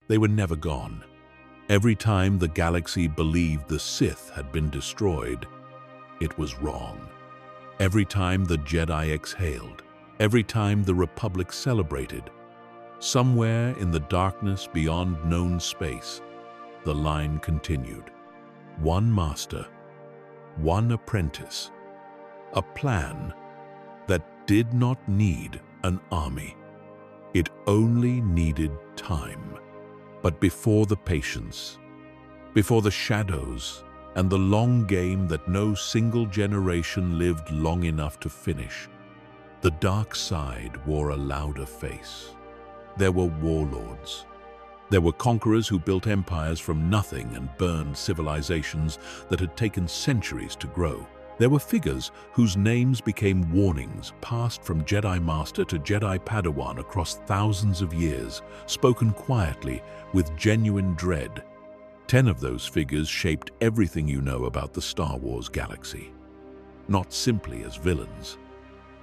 They were never gone. Every time the galaxy believed the Sith had been destroyed, it was wrong. Every time the Jedi exhaled, every time the Republic celebrated, somewhere in the darkness beyond known space, the line continued. One master, one apprentice, a plan that did not need an army. It only needed time. But before the patience, before the shadows, and the long game that no single generation lived long enough to finish, the dark side wore a louder face. There were warlords. There were conquerors who built empires from nothing and burned civilizations that had taken centuries to grow. There were figures whose names became warnings passed from Jedi Master to Jedi Padawan across thousands of years, spoken quietly with genuine dread. 10 of those figures shaped everything you know about the Star Wars galaxy. Not simply as villains,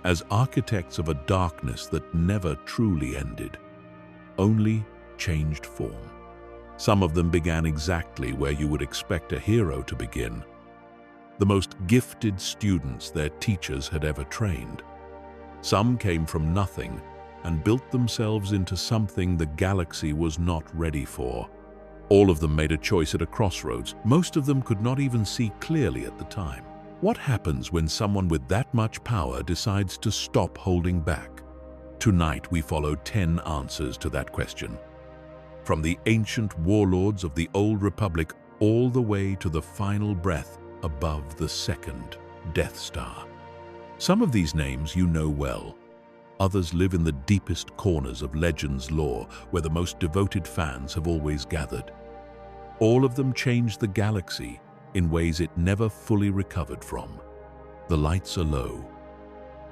as architects of a darkness that never truly ended, only changed form. Some of them began exactly where you would expect a hero to begin, the most gifted students their teachers had ever trained. Some came from nothing and built themselves into something the galaxy was not ready for. All of them made a choice at a crossroads. Most of them could not even see clearly at the time. What happens when someone with that much power decides to stop holding back? Tonight we follow 10 answers to that question. From the ancient warlords of the Old Republic all the way to the final breath above the second Death Star. Some of these names you know well. Others live in the deepest corners of Legends lore, where the most devoted fans have always gathered. All of them changed the galaxy in ways it never fully recovered from. The lights are low.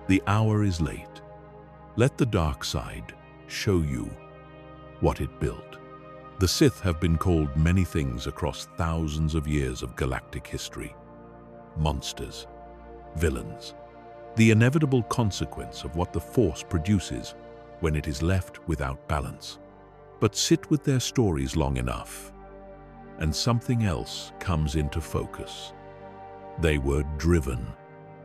The hour is late. Let the dark side show you what it built. The Sith have been called many things across thousands of years of galactic history. Monsters, villains, the inevitable consequence of what the Force produces when it is left without balance. But sit with their stories long enough, and something else comes into focus. They were driven.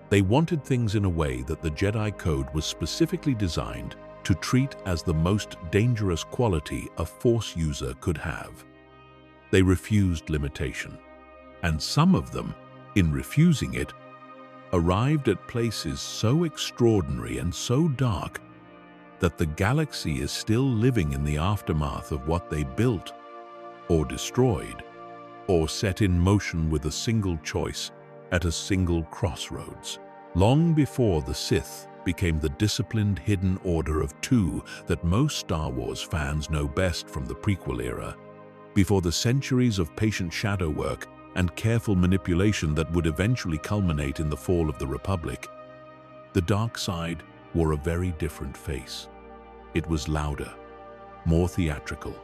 They wanted things in a way that the Jedi Code was specifically designed to treat as the most dangerous quality a Force user could have. They refused limitation, and some of them, in refusing it, arrived at places so extraordinary and so dark that the galaxy is still living in the aftermath of what they built, or destroyed, or set in motion with a single choice at a single crossroads. Long before the Sith became the disciplined hidden order of two that most Star Wars fans know best from the prequel era, before the centuries of patient shadow work and careful manipulation that would eventually culminate in the fall of the Republic, the dark side wore a very different face. It was louder, more theatrical,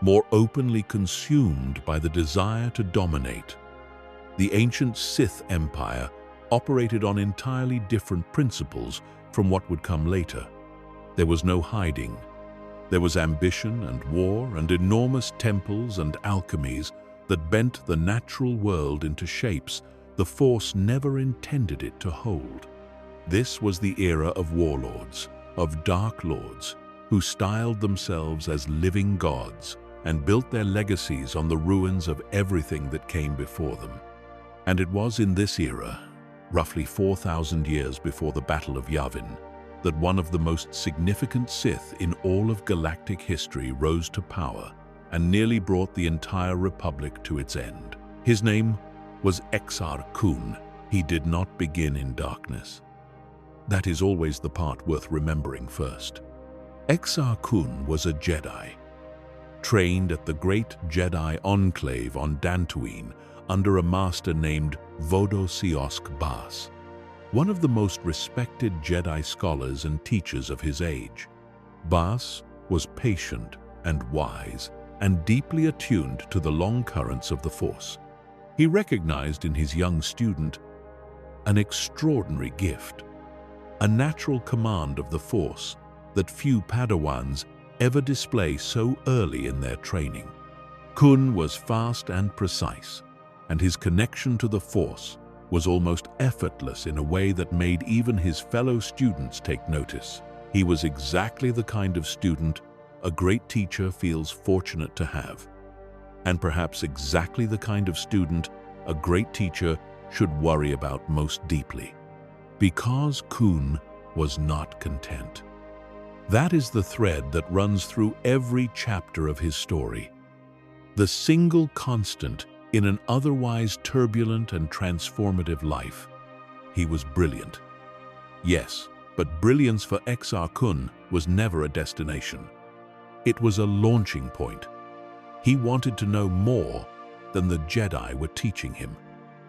more openly consumed by the desire to dominate. The ancient Sith Empire operated on entirely different principles from what would come later. There was no hiding. There was ambition and war and enormous temples and alchemies that bent the natural world into shapes the Force never intended it to hold. This was the era of warlords, of dark lords, who styled themselves as living gods and built their legacies on the ruins of everything that came before them. And it was in this era, roughly 4,000 years before the Battle of Yavin, that one of the most significant Sith in all of galactic history rose to power and nearly brought the entire Republic to its end. His name was Exar Kun. He did not begin in darkness. That is always the part worth remembering first. Exar Kun was a Jedi, trained at the great Jedi Enclave on Dantooine under a master named Vodo Siosk Bas, one of the most respected Jedi scholars and teachers of his age. Bas was patient and wise and deeply attuned to the long currents of the Force. He recognized in his young student an extraordinary gift, a natural command of the Force that few Padawans ever display so early in their training. Kun was fast and precise, and his connection to the Force was almost effortless in a way that made even his fellow students take notice. He was exactly the kind of student a great teacher feels fortunate to have, and perhaps exactly the kind of student a great teacher should worry about most deeply. Because Kun was not content. That is the thread that runs through every chapter of his story. The single constant in an otherwise turbulent and transformative life. He was brilliant. Yes, but brilliance for Exar Kun was never a destination. It was a launching point. He wanted to know more than the Jedi were teaching him.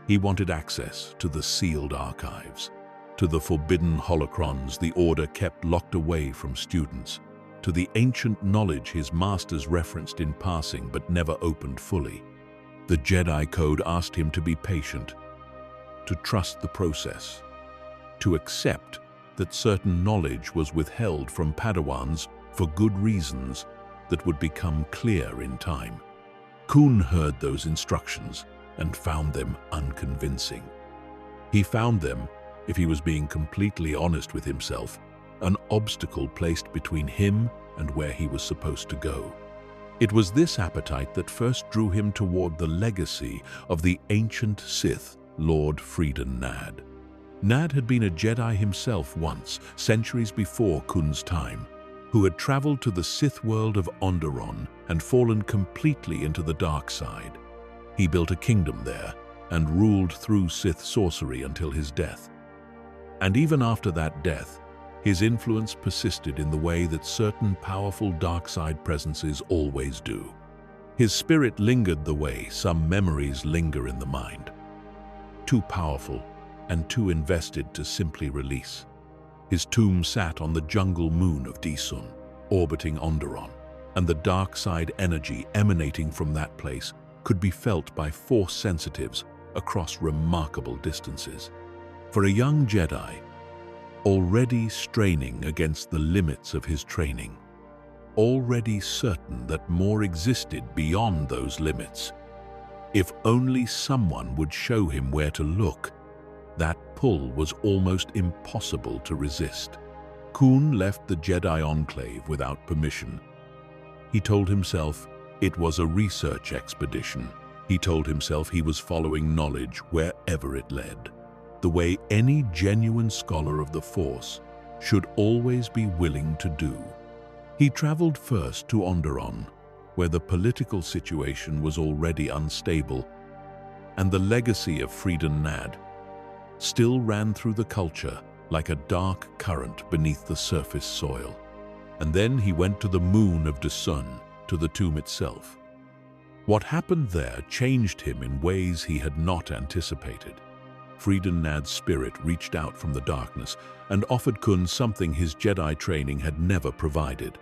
He wanted access to the sealed archives, to the forbidden holocrons the Order kept locked away from students, to the ancient knowledge his masters referenced in passing but never opened fully. The Jedi Code asked him to be patient, to trust the process, to accept that certain knowledge was withheld from Padawans for good reasons that would become clear in time. Kun heard those instructions and found them unconvincing. He found them, if he was being completely honest with himself, an obstacle placed between him and where he was supposed to go. It was this appetite that first drew him toward the legacy of the ancient Sith, Lord Freedon Nad. Nad had been a Jedi himself once, centuries before Kun's time, who had traveled to the Sith world of Onderon and fallen completely into the dark side. He built a kingdom there and ruled through Sith sorcery until his death. And even after that death, his influence persisted in the way that certain powerful dark side presences always do. His spirit lingered the way some memories linger in the mind. Too powerful and too invested to simply release. His tomb sat on the jungle moon of Disun, orbiting Onderon, and the dark side energy emanating from that place could be felt by Force sensitives across remarkable distances. For a young Jedi, already straining against the limits of his training, already certain that more existed beyond those limits, if only someone would show him where to look, that pull was almost impossible to resist. Kun left the Jedi Enclave without permission. He told himself it was a research expedition. He told himself he was following knowledge wherever it led, the way any genuine scholar of the Force should always be willing to do. He traveled first to Onderon, where the political situation was already unstable, and the legacy of Freedon Nad still ran through the culture like a dark current beneath the surface soil. And then he went to the moon of Disun, to the tomb itself. What happened there changed him in ways he had not anticipated. Freedon Nad's spirit reached out from the darkness and offered Kun something his Jedi training had never provided.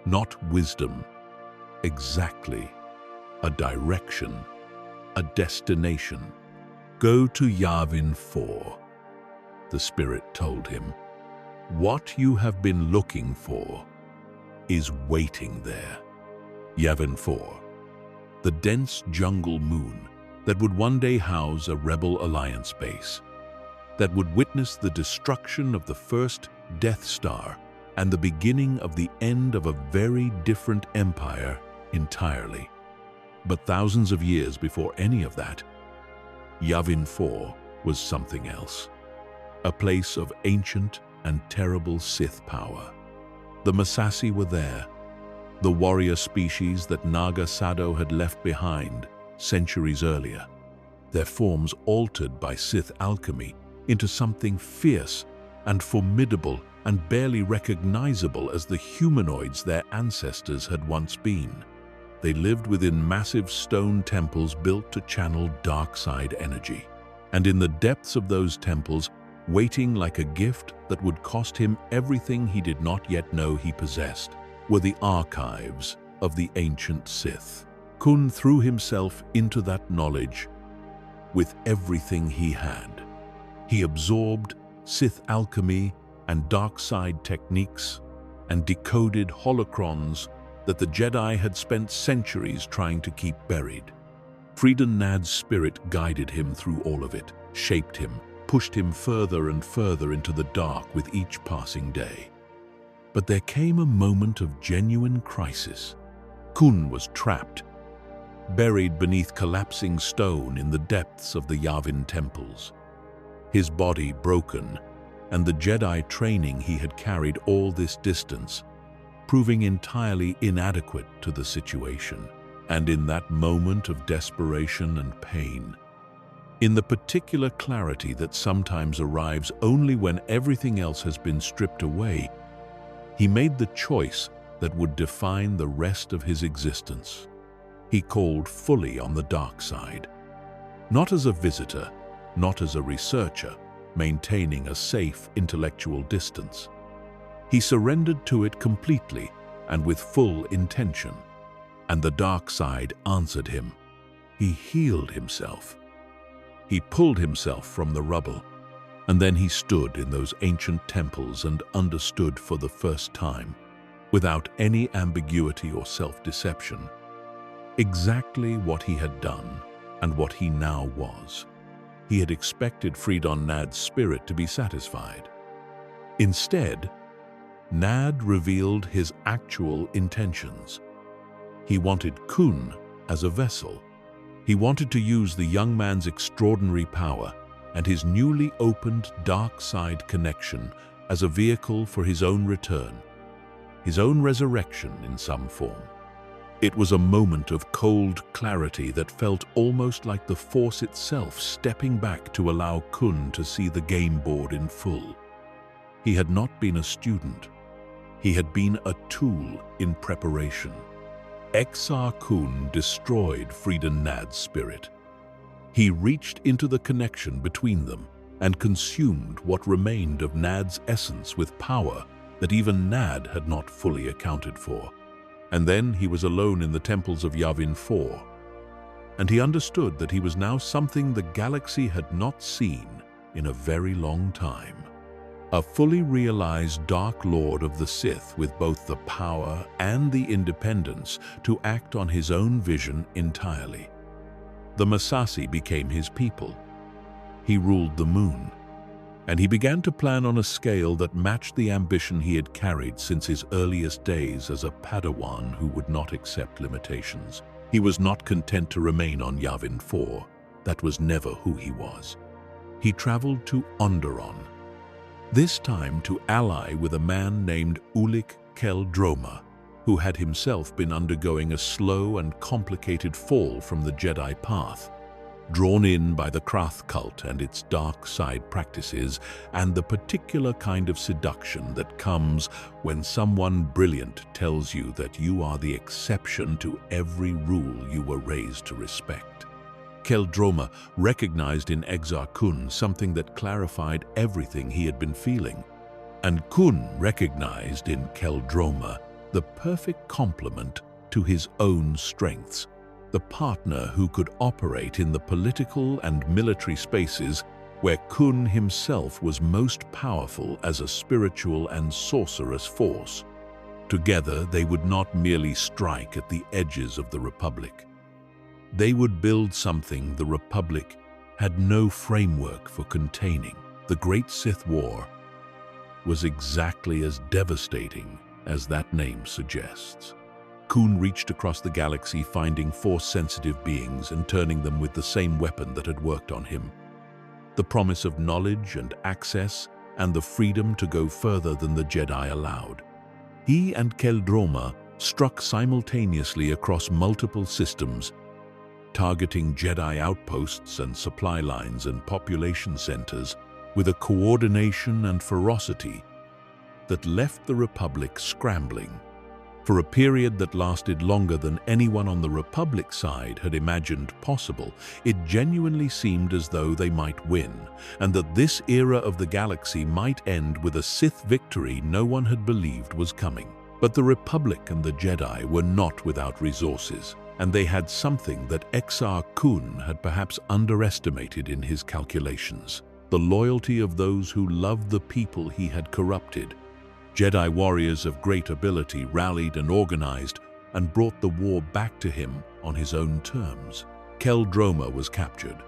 Not wisdom, exactly. A direction, a destination. Go to Yavin 4, the spirit told him. What you have been looking for is waiting there. Yavin 4, the dense jungle moon that would one day house a Rebel Alliance base, that would witness the destruction of the first Death Star and the beginning of the end of a very different empire entirely. But thousands of years before any of that, Yavin 4 was something else. A place of ancient and terrible Sith power. The Massassi were there, the warrior species that Naga Sado had left behind centuries earlier, their forms altered by Sith alchemy into something fierce and formidable and barely recognizable as the humanoids their ancestors had once been. They lived within massive stone temples built to channel dark side energy. And in the depths of those temples, waiting like a gift that would cost him everything he did not yet know he possessed, were the archives of the ancient Sith. Kun threw himself into that knowledge with everything he had. He absorbed Sith alchemy and dark side techniques, and decoded holocrons that the Jedi had spent centuries trying to keep buried. Freedon Nad's spirit guided him through all of it, shaped him, pushed him further and further into the dark with each passing day. But there came a moment of genuine crisis. Kun was trapped, buried beneath collapsing stone in the depths of the Yavin temples. His body broken, and the Jedi training he had carried all this distance, proving entirely inadequate to the situation. And in that moment of desperation and pain, in the particular clarity that sometimes arrives only when everything else has been stripped away, he made the choice that would define the rest of his existence. He called fully on the dark side, not as a visitor, not as a researcher, maintaining a safe intellectual distance. He surrendered to it completely and with full intention. And the dark side answered him. He healed himself. He pulled himself from the rubble, and then he stood in those ancient temples and understood for the first time, without any ambiguity or self-deception, exactly what he had done and what he now was. He had expected Freedon Nad's spirit to be satisfied. Instead, Nad revealed his actual intentions. He wanted Kun as a vessel. He wanted to use the young man's extraordinary power and his newly opened dark side connection as a vehicle for his own return, his own resurrection in some form. It was a moment of cold clarity that felt almost like the Force itself stepping back to allow Kun to see the game board in full. He had not been a student. He had been a tool in preparation. Exar Kun destroyed Freedon Nad's spirit. He reached into the connection between them and consumed what remained of Nad's essence with power that even Nad had not fully accounted for. And then he was alone in the temples of Yavin 4, and he understood that he was now something the galaxy had not seen in a very long time. A fully realized Dark Lord of the Sith with both the power and the independence to act on his own vision entirely. The Massassi became his people. He ruled the moon, and he began to plan on a scale that matched the ambition he had carried since his earliest days as a Padawan who would not accept limitations. He was not content to remain on Yavin 4. That was never who he was. He traveled to Onderon, this time to ally with a man named Ulic Qel-Droma, who had himself been undergoing a slow and complicated fall from the Jedi path, drawn in by the Krath cult and its dark side practices and the particular kind of seduction that comes when someone brilliant tells you that you are the exception to every rule you were raised to respect. Qel-Droma recognized in Exar Kun something that clarified everything he had been feeling, and Kun recognized in Qel-Droma the perfect complement to his own strengths, the partner who could operate in the political and military spaces where Kun himself was most powerful as a spiritual and sorcerous force. Together, they would not merely strike at the edges of the Republic. They would build something the Republic had no framework for containing. The Great Sith War was exactly as devastating as that name suggests. Kun reached across the galaxy, finding Force-sensitive beings and turning them with the same weapon that had worked on him. The promise of knowledge and access and the freedom to go further than the Jedi allowed. He and Qel-Droma struck simultaneously across multiple systems, targeting Jedi outposts and supply lines and population centers with a coordination and ferocity that left the Republic scrambling. For a period that lasted longer than anyone on the Republic side had imagined possible, it genuinely seemed as though they might win, and that this era of the galaxy might end with a Sith victory no one had believed was coming. But the Republic and the Jedi were not without resources, and they had something that Exar Kun had perhaps underestimated in his calculations: the loyalty of those who loved the people he had corrupted. Jedi warriors of great ability rallied and organized and brought the war back to him on his own terms. Kel Droma was captured,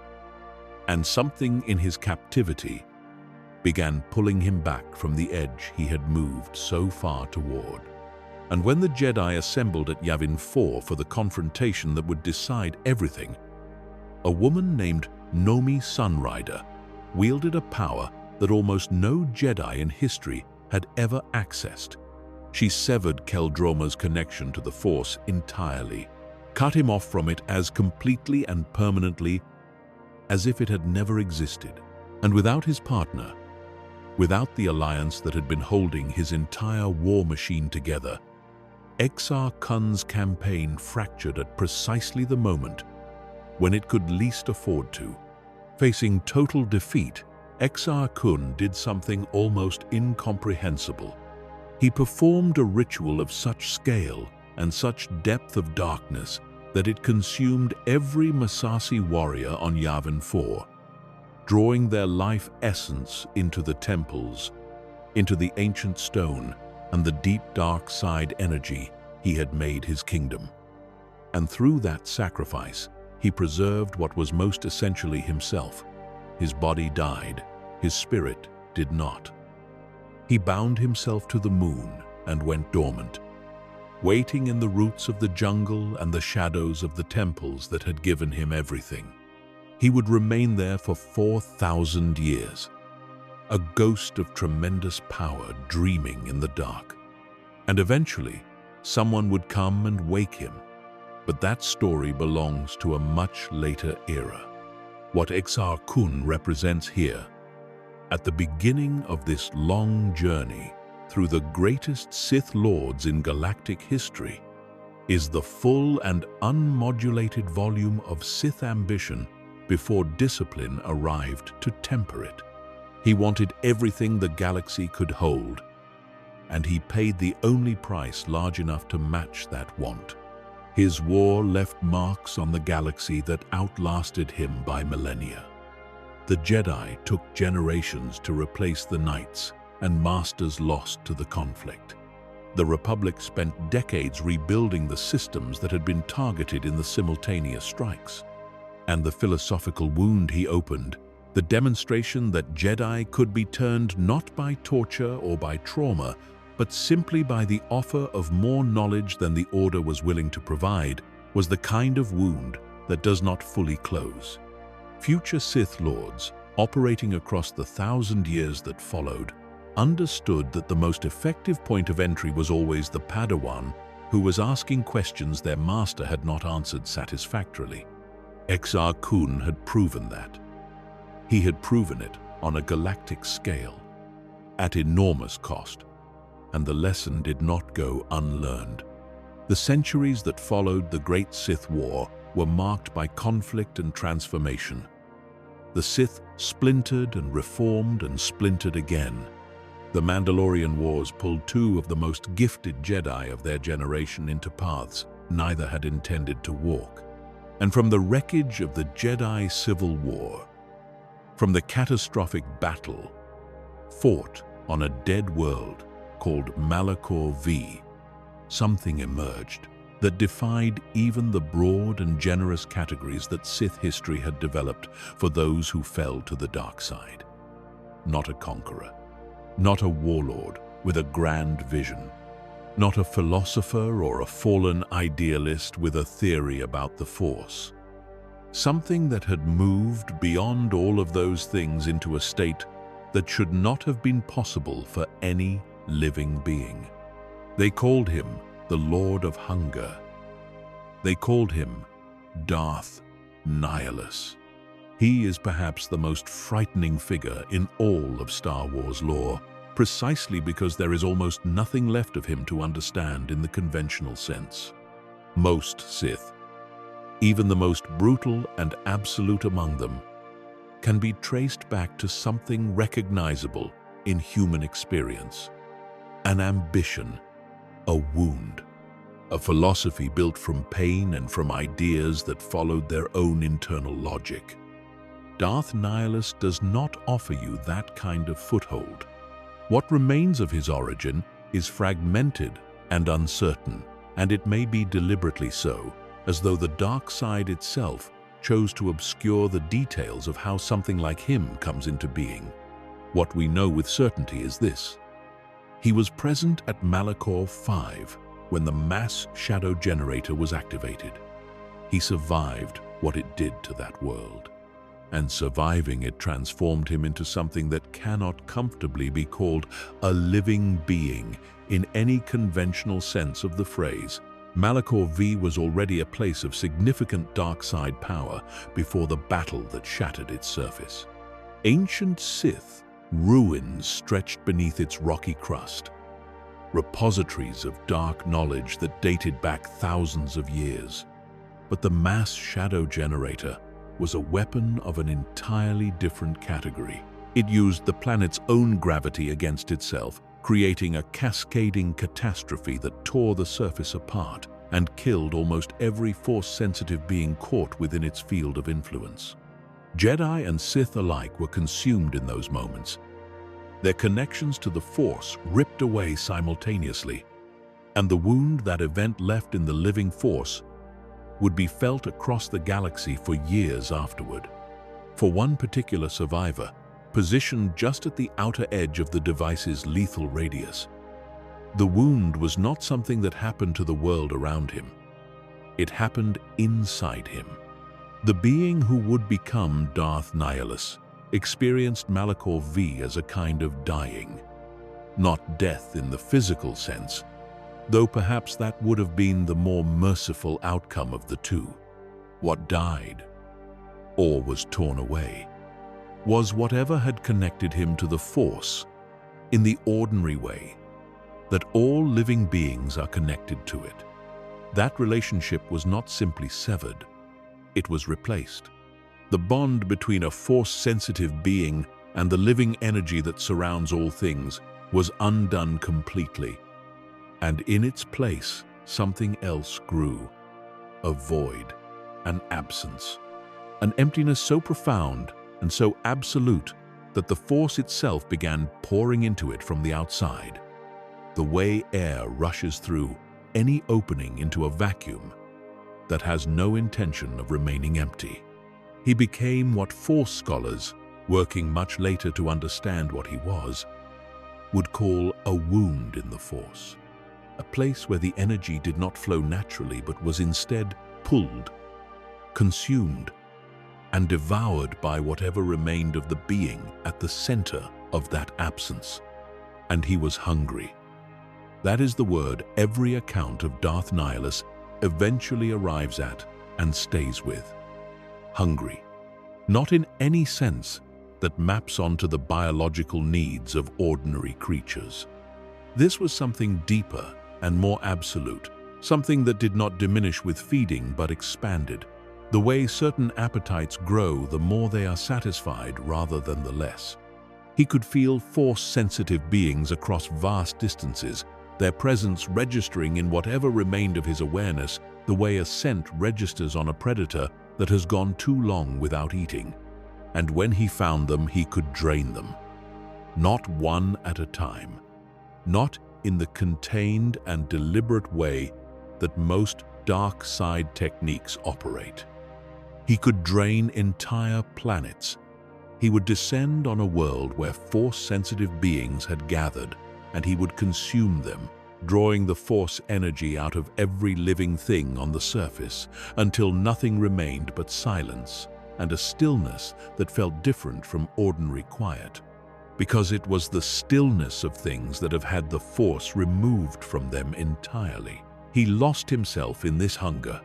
and something in his captivity began pulling him back from the edge he had moved so far toward. And when the Jedi assembled at Yavin 4 for the confrontation that would decide everything, a woman named Nomi Sunrider wielded a power that almost no Jedi in history had ever accessed. She severed Kel Droma's connection to the Force entirely, cut him off from it as completely and permanently as if it had never existed. And without his partner, without the alliance that had been holding his entire war machine together, Exar Kun's campaign fractured at precisely the moment when it could least afford to. Facing total defeat, Exar Kun did something almost incomprehensible. He performed a ritual of such scale and such depth of darkness that it consumed every Massassi warrior on Yavin 4, drawing their life essence into the temples, into the ancient stone and the deep dark side energy he had made his kingdom. And through that sacrifice, he preserved what was most essentially himself. His body died, his spirit did not. He bound himself to the moon and went dormant, waiting in the roots of the jungle and the shadows of the temples that had given him everything. He would remain there for 4,000 years, a ghost of tremendous power dreaming in the dark. And eventually, someone would come and wake him. But that story belongs to a much later era. What Exar Kun represents here, at the beginning of this long journey through the greatest Sith Lords in galactic history, is the full and unmodulated volume of Sith ambition before discipline arrived to temper it. He wanted everything the galaxy could hold, and he paid the only price large enough to match that want. His war left marks on the galaxy that outlasted him by millennia. The Jedi took generations to replace the Knights and Masters lost to the conflict. The Republic spent decades rebuilding the systems that had been targeted in the simultaneous strikes. And the philosophical wound he opened, the demonstration that Jedi could be turned not by torture or by trauma, but simply by the offer of more knowledge than the Order was willing to provide, was the kind of wound that does not fully close. Future Sith Lords, operating across the 1,000 years that followed, understood that the most effective point of entry was always the Padawan who was asking questions their master had not answered satisfactorily. Exar Kun had proven that. He had proven it on a galactic scale, at enormous cost. And the lesson did not go unlearned. The centuries that followed the Great Sith War were marked by conflict and transformation. The Sith splintered and reformed and splintered again. The Mandalorian Wars pulled two of the most gifted Jedi of their generation into paths neither had intended to walk. And from the wreckage of the Jedi Civil War, from the catastrophic battle fought on a dead world called Malachor V, something emerged that defied even the broad and generous categories that Sith history had developed for those who fell to the dark side. Not a conqueror, not a warlord with a grand vision, not a philosopher or a fallen idealist with a theory about the Force. Something that had moved beyond all of those things into a state that should not have been possible for any living being. They called him the Lord of Hunger. They called him Darth Nihilus. He is perhaps the most frightening figure in all of Star Wars lore, precisely because there is almost nothing left of him to understand in the conventional sense. Most Sith, even the most brutal and absolute among them, can be traced back to something recognizable in human experience. An ambition, a wound, a philosophy built from pain and from ideas that followed their own internal logic. Darth Nihilus does not offer you that kind of foothold. What remains of his origin is fragmented and uncertain, and it may be deliberately so, as though the dark side itself chose to obscure the details of how something like him comes into being. What we know with certainty is this: he was present at Malachor 5 when the mass shadow generator was activated. He survived what it did to that world, and surviving it transformed him into something that cannot comfortably be called a living being in any conventional sense of the phrase. Malachor V was already a place of significant dark side power before the battle that shattered its surface. Ancient Sith ruins stretched beneath its rocky crust, repositories of dark knowledge that dated back thousands of years. But the mass shadow generator was a weapon of an entirely different category. It used the planet's own gravity against itself, creating a cascading catastrophe that tore the surface apart and killed almost every Force-sensitive being caught within its field of influence. Jedi and Sith alike were consumed in those moments, their connections to the Force ripped away simultaneously, and the wound that event left in the living Force would be felt across the galaxy for years afterward. For one particular survivor, positioned just at the outer edge of the device's lethal radius, the wound was not something that happened to the world around him. It happened inside him. The being who would become Darth Nihilus experienced Malachor V as a kind of dying. Not death in the physical sense, though perhaps that would have been the more merciful outcome of the two. What died, or was torn away, was whatever had connected him to the Force in the ordinary way that all living beings are connected to it. That relationship was not simply severed, it was replaced. The bond between a Force-sensitive being and the living energy that surrounds all things was undone completely, and in its place something else grew, a void, an absence, an emptiness so profound and so absolute that the Force itself began pouring into it from the outside, the way air rushes through any opening into a vacuum that has no intention of remaining empty. He became what Force scholars, working much later to understand what he was, would call a wound in the Force, a place where the energy did not flow naturally but was instead pulled, consumed, and devoured by whatever remained of the being at the center of that absence. And he was hungry. That is the word every account of Darth Nihilus eventually arrives at and stays with. Hungry. Not in any sense that maps onto the biological needs of ordinary creatures. This was something deeper and more absolute, something that did not diminish with feeding but expanded, the way certain appetites grow the more they are satisfied rather than the less. He could feel Force-sensitive beings across vast distances, their presence registering in whatever remained of his awareness the way a scent registers on a predator that has gone too long without eating. And when he found them, he could drain them. Not one at a time. Not in the contained and deliberate way that most dark side techniques operate. He could drain entire planets. He would descend on a world where Force-sensitive beings had gathered, and he would consume them, drawing the Force energy out of every living thing on the surface until nothing remained but silence and a stillness that felt different from ordinary quiet. Because it was the stillness of things that have had the Force removed from them entirely. He lost himself in this hunger,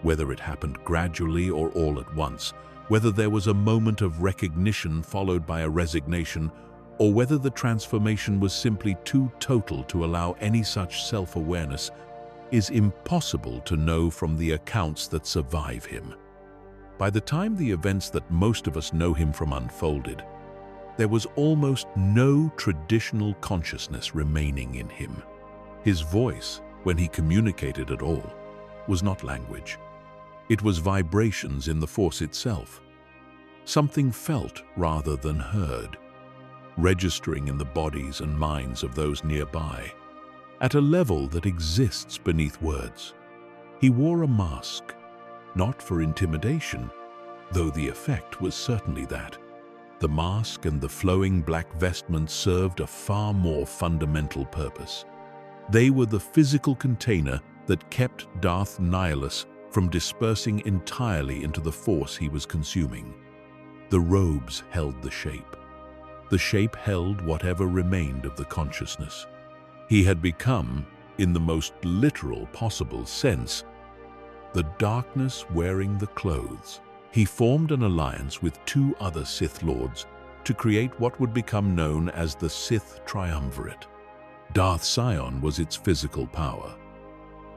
whether it happened gradually or all at once, whether there was a moment of recognition followed by a resignation, or whether the transformation was simply too total to allow any such self-awareness, is impossible to know from the accounts that survive him. By the time the events that most of us know him from unfolded, there was almost no traditional consciousness remaining in him. His voice, when he communicated at all, was not language. It was vibrations in the Force itself, something felt rather than heard, registering in the bodies and minds of those nearby. at a level that exists beneath words. He wore a mask, not for intimidation, though the effect was certainly that. The mask and the flowing black vestments served a far more fundamental purpose. They were the physical container that kept Darth Nihilus from dispersing entirely into the force he was consuming. The robes held the shape. The shape held whatever remained of the consciousness. He had become, in the most literal possible sense, the darkness wearing the clothes. He formed an alliance with two other Sith Lords to create what would become known as the Sith Triumvirate. Darth Sion was its physical power,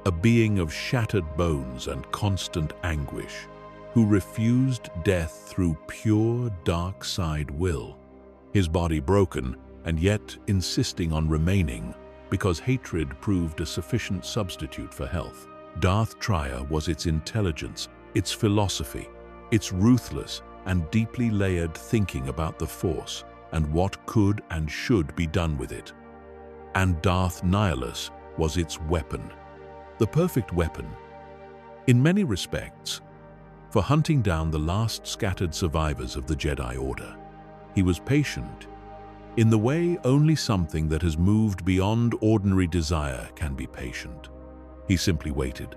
a being of shattered bones and constant anguish, who refused death through pure dark side will, his body broken and yet insisting on remaining because hatred proved a sufficient substitute for health. Darth Trier was its intelligence, its philosophy, its ruthless and deeply layered thinking about the Force and what could and should be done with it. And Darth Nihilus was its weapon, the perfect weapon, in many respects, for hunting down the last scattered survivors of the Jedi Order. He was patient, in the way only something that has moved beyond ordinary desire can be patient. He simply waited.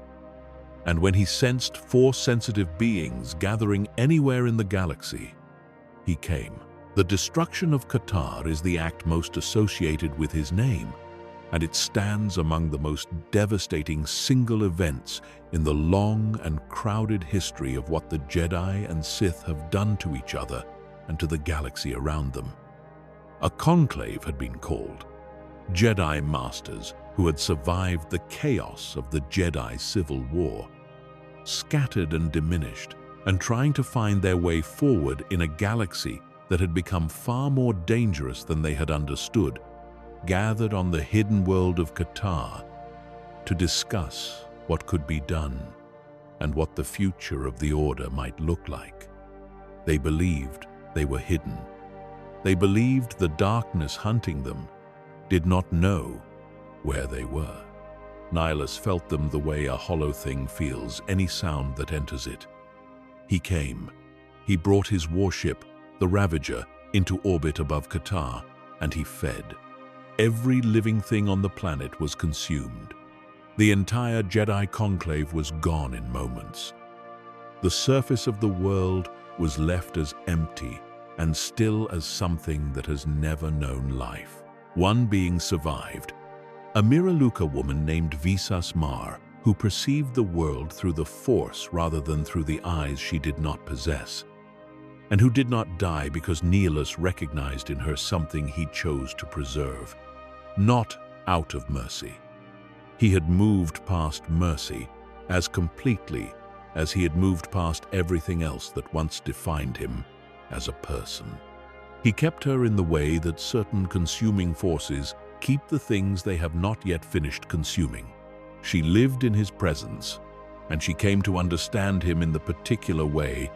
And when he sensed Force-sensitive beings gathering anywhere in the galaxy, he came. The destruction of Qatar is the act most associated with his name, and it stands among the most devastating single events in the long and crowded history of what the Jedi and Sith have done to each other and to the galaxy around them. A conclave had been called. Jedi Masters who had survived the chaos of the Jedi Civil War, scattered and diminished, and trying to find their way forward in a galaxy that had become far more dangerous than they had understood, gathered on the hidden world of Qatar to discuss what could be done and what the future of the Order might look like. They believed they were hidden. They believed the darkness hunting them did not know where they were. Nihilus felt them the way a hollow thing feels any sound that enters it. He came. He brought his warship, the Ravager, into orbit above Qatar, and he fed. Every living thing on the planet was consumed. The entire Jedi conclave was gone in moments. The surface of the world was left as empty and still as something that has never known life. One being survived, a Miraluka woman named Visas Mar, who perceived the world through the Force rather than through the eyes she did not possess, and who did not die because Nihilus recognized in her something he chose to preserve, not out of mercy. He had moved past mercy as completely as he had moved past everything else that once defined him as a person. He kept her in the way that certain consuming forces keep the things they have not yet finished consuming. She lived in his presence, and she came to understand him in the particular way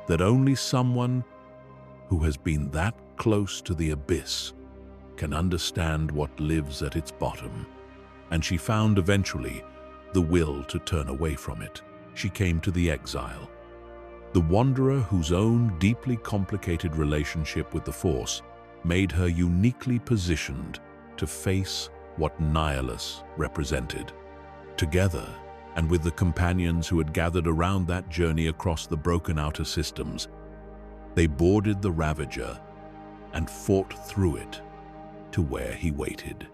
that only someone who has been that close to the abyss can understand what lives at its bottom. And she found eventually the will to turn away from it. She came to the exile, the wanderer whose own deeply complicated relationship with the Force made her uniquely positioned to face what Nihilus represented. Together, and with the companions who had gathered around that journey across the broken outer systems, they boarded the Ravager and fought through it to where he waited.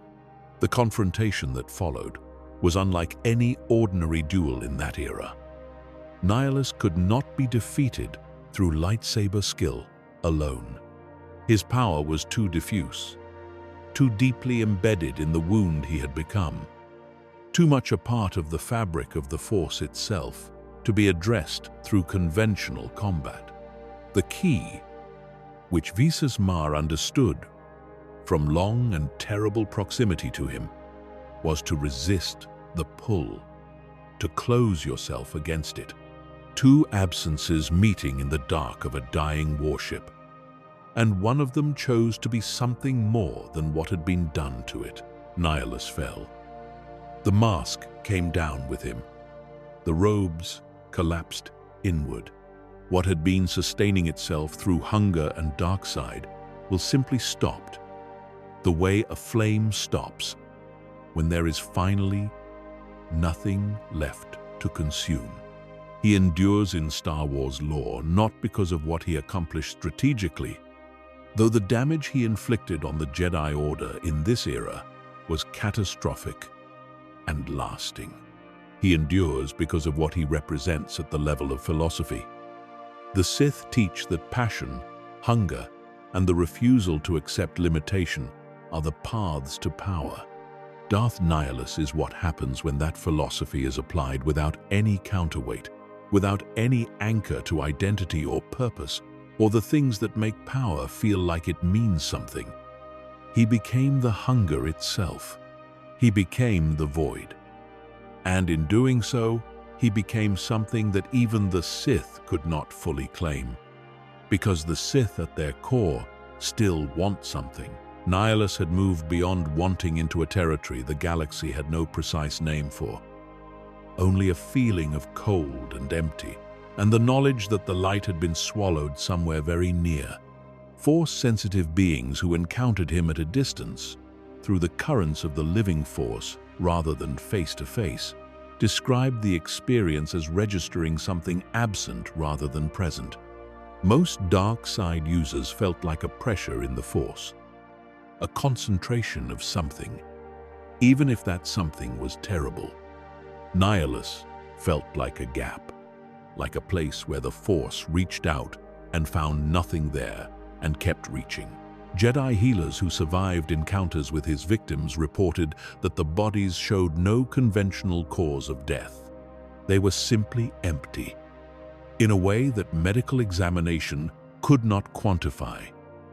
The confrontation that followed was unlike any ordinary duel in that era. Nihilus could not be defeated through lightsaber skill alone. His power was too diffuse, too deeply embedded in the wound he had become, too much a part of the fabric of the Force itself to be addressed through conventional combat. The key, which Visas Mar understood from long and terrible proximity to him, was to resist the pull, to close yourself against it. Two absences meeting in the dark of a dying warship, and one of them chose to be something more than what had been done to it. Nihilus fell. The mask came down with him. The robes collapsed inward. What had been sustaining itself through hunger and dark side will simply stopped, the way a flame stops when there is finally nothing left to consume. He endures in Star Wars lore not because of what he accomplished strategically, though the damage he inflicted on the Jedi Order in this era was catastrophic and lasting. He endures because of what he represents at the level of philosophy. The Sith teach that passion, hunger, and the refusal to accept limitation are the paths to power. Darth Nihilus is what happens when that philosophy is applied without any counterweight, without any anchor to identity or purpose, or the things that make power feel like it means something. He became the hunger itself. He became the void. And in doing so, he became something that even the Sith could not fully claim. Because the Sith at their core still want something. Nihilus had moved beyond wanting into a territory the galaxy had no precise name for. Only a feeling of cold and empty, and the knowledge that the light had been swallowed somewhere very near. Force-sensitive beings who encountered him at a distance, through the currents of the living force rather than face-to-face, described the experience as registering something absent rather than present. Most dark side users felt like a pressure in the force, a concentration of something, even if that something was terrible. Nihilus felt like a gap, like a place where the force reached out and found nothing there and kept reaching. Jedi healers who survived encounters with his victims reported that the bodies showed no conventional cause of death. They were simply empty, in a way that medical examination could not quantify,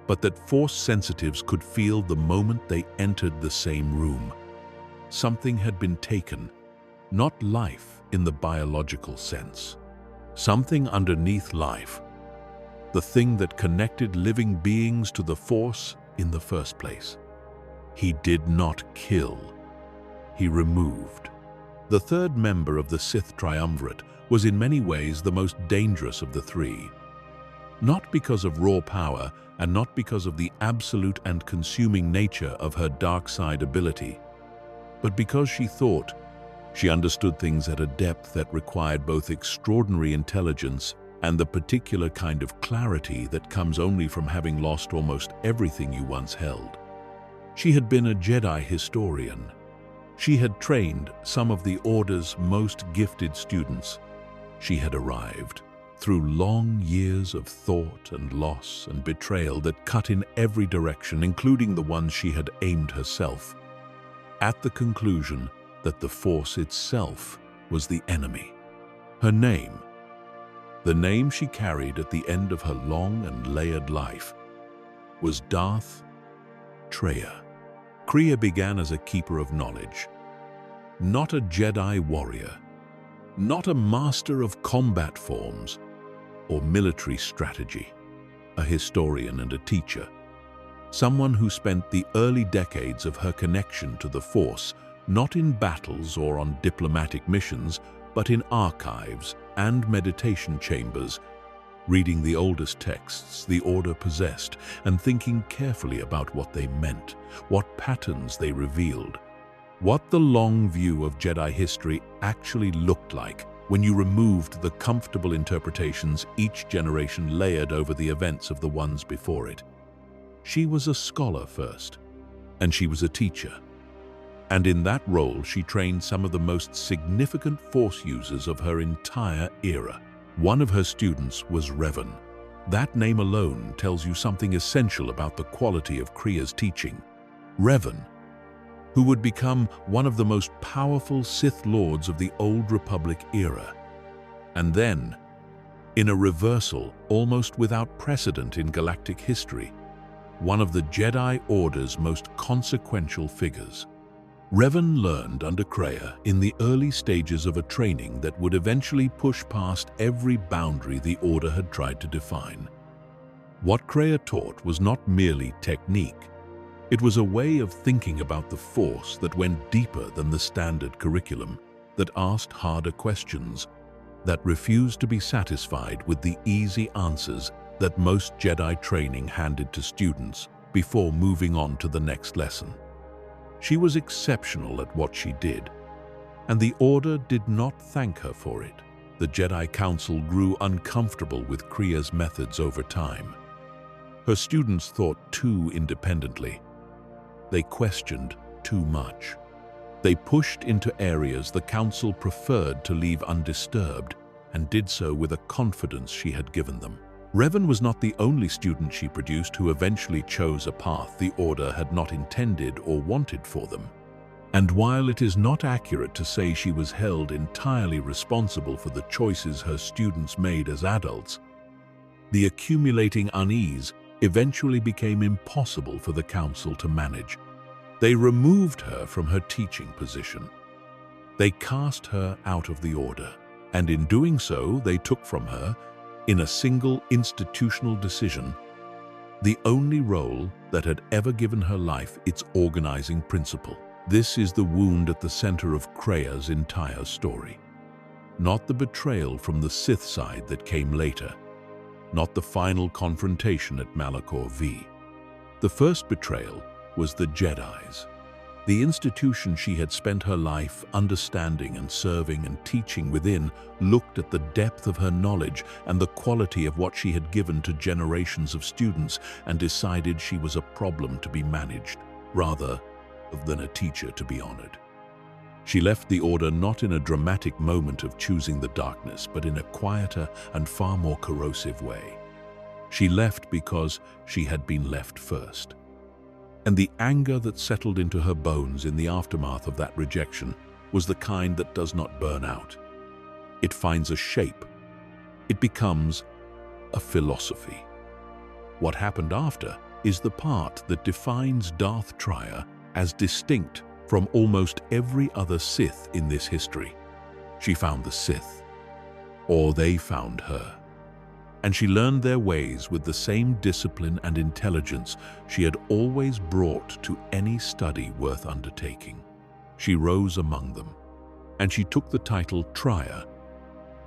but that Force sensitives could feel the moment they entered the same room. Something had been taken, not life in the biological sense. Something underneath life, the thing that connected living beings to the Force in the first place. He did not kill. He removed. The third member of the Sith triumvirate was in many ways the most dangerous of the three. Not because of raw power and not because of the absolute and consuming nature of her dark side ability, but because she thought. She understood things at a depth that required both extraordinary intelligence and the particular kind of clarity that comes only from having lost almost everything you once held. She had been a Jedi historian. She had trained some of the Order's most gifted students. She had arrived through long years of thought and loss and betrayal that cut in every direction, including the ones she had aimed herself, at the conclusion that the Force itself was the enemy. Her name, the name she carried at the end of her long and layered life, was Darth Treya. Kreia began as a keeper of knowledge, not a Jedi warrior, not a master of combat forms or military strategy, a historian and a teacher, someone who spent the early decades of her connection to the Force not in battles or on diplomatic missions, but in archives and meditation chambers, reading the oldest texts the Order possessed and thinking carefully about what they meant, what patterns they revealed, what the long view of Jedi history actually looked like when you removed the comfortable interpretations each generation layered over the events of the ones before it. She was a scholar first, and she was a teacher. And in that role, she trained some of the most significant Force users of her entire era. One of her students was Revan. That name alone tells you something essential about the quality of Kreia's teaching. Revan, who would become one of the most powerful Sith Lords of the Old Republic era. And then, in a reversal almost without precedent in galactic history, one of the Jedi Order's most consequential figures. Revan learned under Kreia in the early stages of a training that would eventually push past every boundary the Order had tried to define. What Kreia taught was not merely technique. It was a way of thinking about the Force that went deeper than the standard curriculum, that asked harder questions, that refused to be satisfied with the easy answers that most Jedi training handed to students before moving on to the next lesson. She was exceptional at what she did, and the Order did not thank her for it. The Jedi Council grew uncomfortable with Kriya's methods over time. Her students thought too independently. They questioned too much. They pushed into areas the Council preferred to leave undisturbed, and did so with a confidence she had given them. Revan was not the only student she produced who eventually chose a path the Order had not intended or wanted for them. And while it is not accurate to say she was held entirely responsible for the choices her students made as adults, the accumulating unease eventually became impossible for the Council to manage. They removed her from her teaching position. They cast her out of the Order, and in doing so, they took from her, in a single institutional decision, the only role that had ever given her life its organizing principle. This is the wound at the center of Kriya's entire story. Not the betrayal from the Sith side that came later, not the final confrontation at Malachor V. The first betrayal was the Jedi's. The institution she had spent her life understanding and serving and teaching within looked at the depth of her knowledge and the quality of what she had given to generations of students and decided she was a problem to be managed, rather than a teacher to be honored. She left the Order not in a dramatic moment of choosing the darkness, but in a quieter and far more corrosive way. She left because she had been left first. And the anger that settled into her bones in the aftermath of that rejection was the kind that does not burn out. It finds a shape. It becomes a philosophy. What happened after is the part that defines Darth Trier as distinct from almost every other Sith in this history. She found the Sith, or they found her. And she learned their ways with the same discipline and intelligence she had always brought to any study worth undertaking. She rose among them, and she took the title Trier,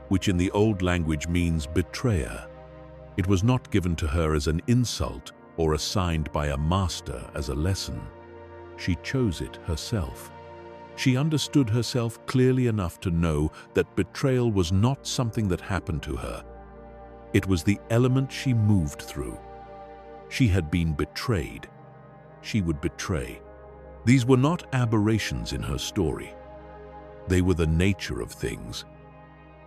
which in the old language means betrayer. It was not given to her as an insult or assigned by a master as a lesson. She chose it herself. She understood herself clearly enough to know that betrayal was not something that happened to her. It was the element she moved through. She had been betrayed. She would betray. These were not aberrations in her story. They were the nature of things.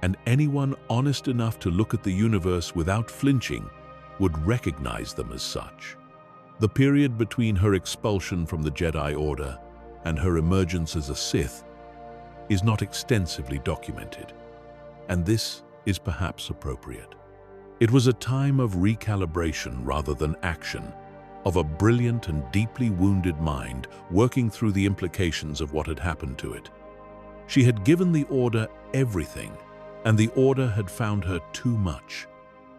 And anyone honest enough to look at the universe without flinching would recognize them as such. The period between her expulsion from the Jedi Order and her emergence as a Sith is not extensively documented, and this is perhaps appropriate. It was a time of recalibration rather than action, of a brilliant and deeply wounded mind working through the implications of what had happened to it. She had given the Order everything, and the Order had found her too much.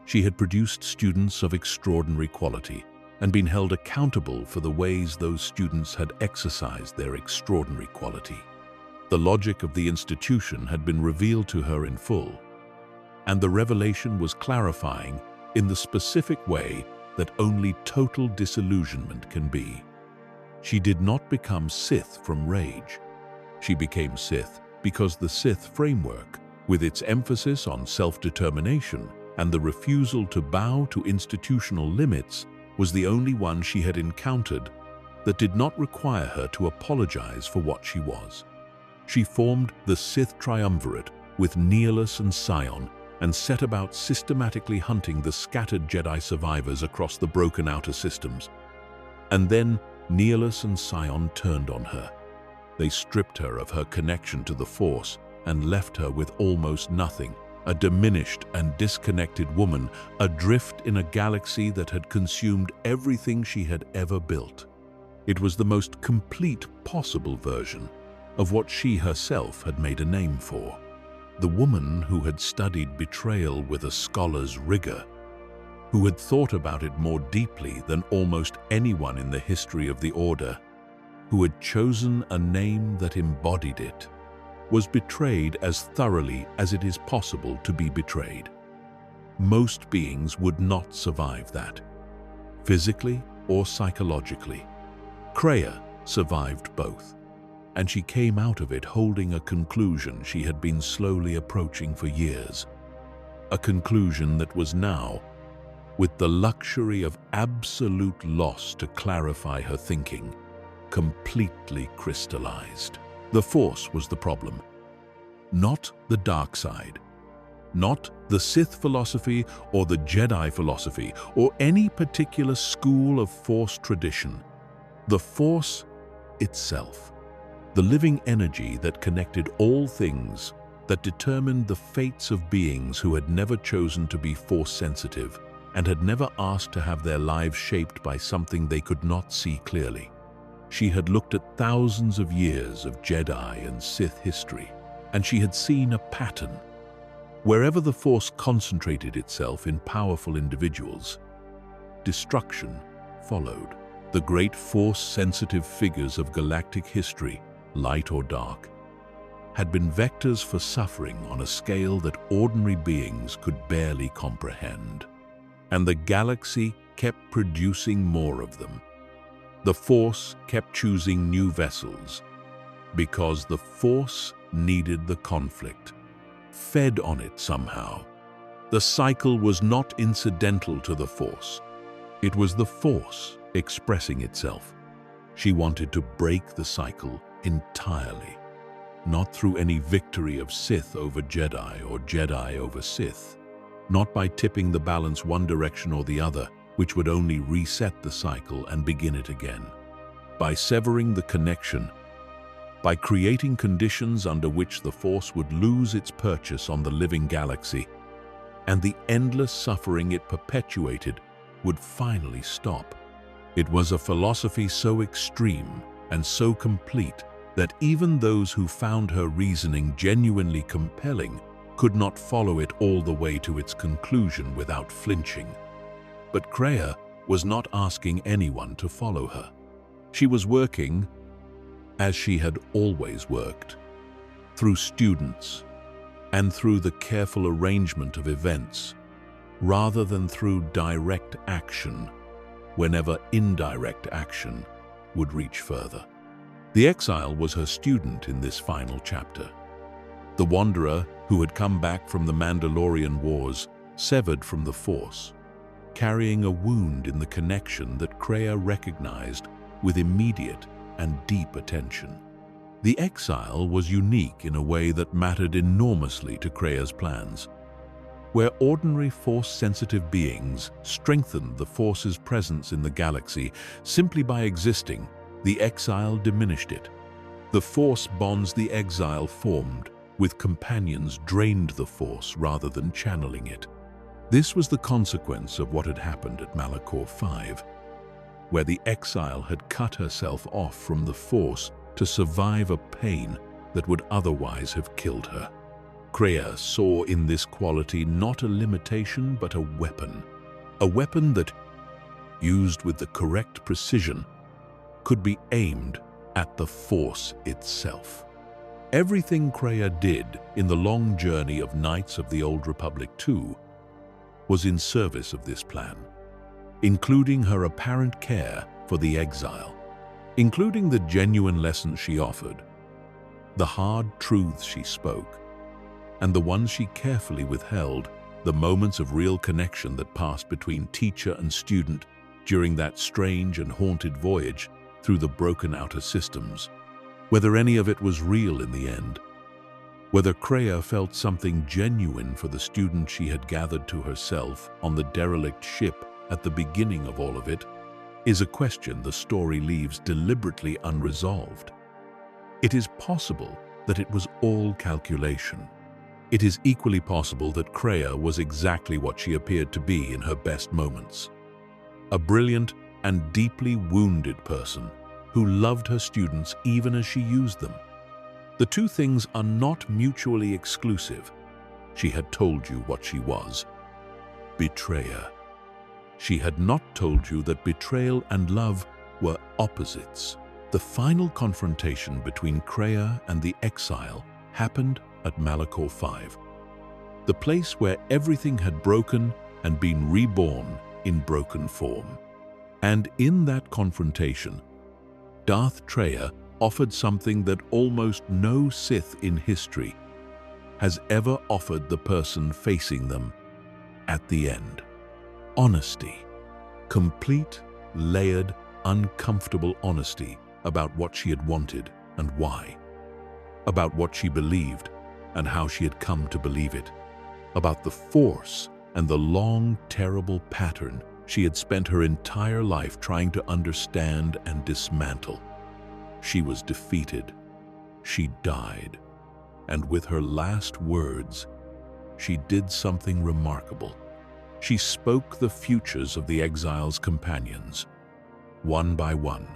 She had produced students of extraordinary quality and been held accountable for the ways those students had exercised their extraordinary quality. The logic of the institution had been revealed to her in full, and the revelation was clarifying in the specific way that only total disillusionment can be. She did not become Sith from rage. She became Sith because the Sith framework, with its emphasis on self-determination and the refusal to bow to institutional limits, was the only one she had encountered that did not require her to apologize for what she was. She formed the Sith Triumvirate with Nihilus and Sion and set about systematically hunting the scattered Jedi survivors across the broken outer systems. And then Nihilus and Sion turned on her. They stripped her of her connection to the Force and left her with almost nothing, a diminished and disconnected woman adrift in a galaxy that had consumed everything she had ever built. It was the most complete possible version of what she herself had made a name for. The woman who had studied betrayal with a scholar's rigor, who had thought about it more deeply than almost anyone in the history of the Order, who had chosen a name that embodied it, was betrayed as thoroughly as it is possible to be betrayed. Most beings would not survive that, physically or psychologically. Kreia survived both, and she came out of it holding a conclusion she had been slowly approaching for years. A conclusion that was now, with the luxury of absolute loss to clarify her thinking, completely crystallized. The Force was the problem, not the dark side, not the Sith philosophy or the Jedi philosophy or any particular school of Force tradition. The Force itself, the living energy that connected all things, that determined the fates of beings who had never chosen to be Force-sensitive and had never asked to have their lives shaped by something they could not see clearly. She had looked at thousands of years of Jedi and Sith history, and she had seen a pattern. Wherever the Force concentrated itself in powerful individuals, destruction followed. The great Force-sensitive figures of galactic history, light or dark, had been vectors for suffering on a scale that ordinary beings could barely comprehend. And the galaxy kept producing more of them. The Force kept choosing new vessels, because the Force needed the conflict, fed on it somehow. The cycle was not incidental to the Force. It was the Force expressing itself. She wanted to break the cycle entirely, not through any victory of Sith over Jedi or Jedi over Sith, not by tipping the balance one direction or the other, which would only reset the cycle and begin it again. By severing the connection, by creating conditions under which the Force would lose its purchase on the living galaxy, and the endless suffering it perpetuated would finally stop. It was a philosophy so extreme and so complete that even those who found her reasoning genuinely compelling could not follow it all the way to its conclusion without flinching. But Kreia was not asking anyone to follow her. She was working, as she had always worked, through students and through the careful arrangement of events, rather than through direct action, whenever indirect action would reach further. The exile was her student in this final chapter. The wanderer who had come back from the Mandalorian Wars, severed from the Force, carrying a wound in the connection that Kreia recognized with immediate and deep attention. The exile was unique in a way that mattered enormously to Kreia's plans. Where ordinary Force-sensitive beings strengthened the Force's presence in the galaxy simply by existing, the exile diminished it. The Force bonds the exile formed with companions drained the Force rather than channeling it. This was the consequence of what had happened at Malachor 5, where the exile had cut herself off from the Force to survive a pain that would otherwise have killed her. Kreia saw in this quality not a limitation but a weapon that, used with the correct precision, could be aimed at the Force itself. Everything Kreia did in the long journey of Knights of the Old Republic 2 was in service of this plan, including her apparent care for the exile, including the genuine lessons she offered, the hard truths she spoke, and the ones she carefully withheld, the moments of real connection that passed between teacher and student during that strange and haunted voyage through the broken outer systems. Whether any of it was real in the end, whether Kreia felt something genuine for the student she had gathered to herself on the derelict ship at the beginning of all of it, is a question the story leaves deliberately unresolved. It is possible that it was all calculation. It is equally possible that Kreia was exactly what she appeared to be in her best moments. A brilliant and deeply wounded person who loved her students even as she used them. The two things are not mutually exclusive. She had told you what she was: betrayer. She had not told you that betrayal and love were opposites. The final confrontation between Kreia and the exile happened at Malachor 5, the place where everything had broken and been reborn in broken form. And in that confrontation, Darth Treya offered something that almost no Sith in history has ever offered the person facing them at the end. Honesty. Complete, layered, uncomfortable honesty about what she had wanted and why. About what she believed and how she had come to believe it. About the Force and the long, terrible pattern she had spent her entire life trying to understand and dismantle. She was defeated. She died. And with her last words, she did something remarkable. She spoke the futures of the exile's companions, one by one,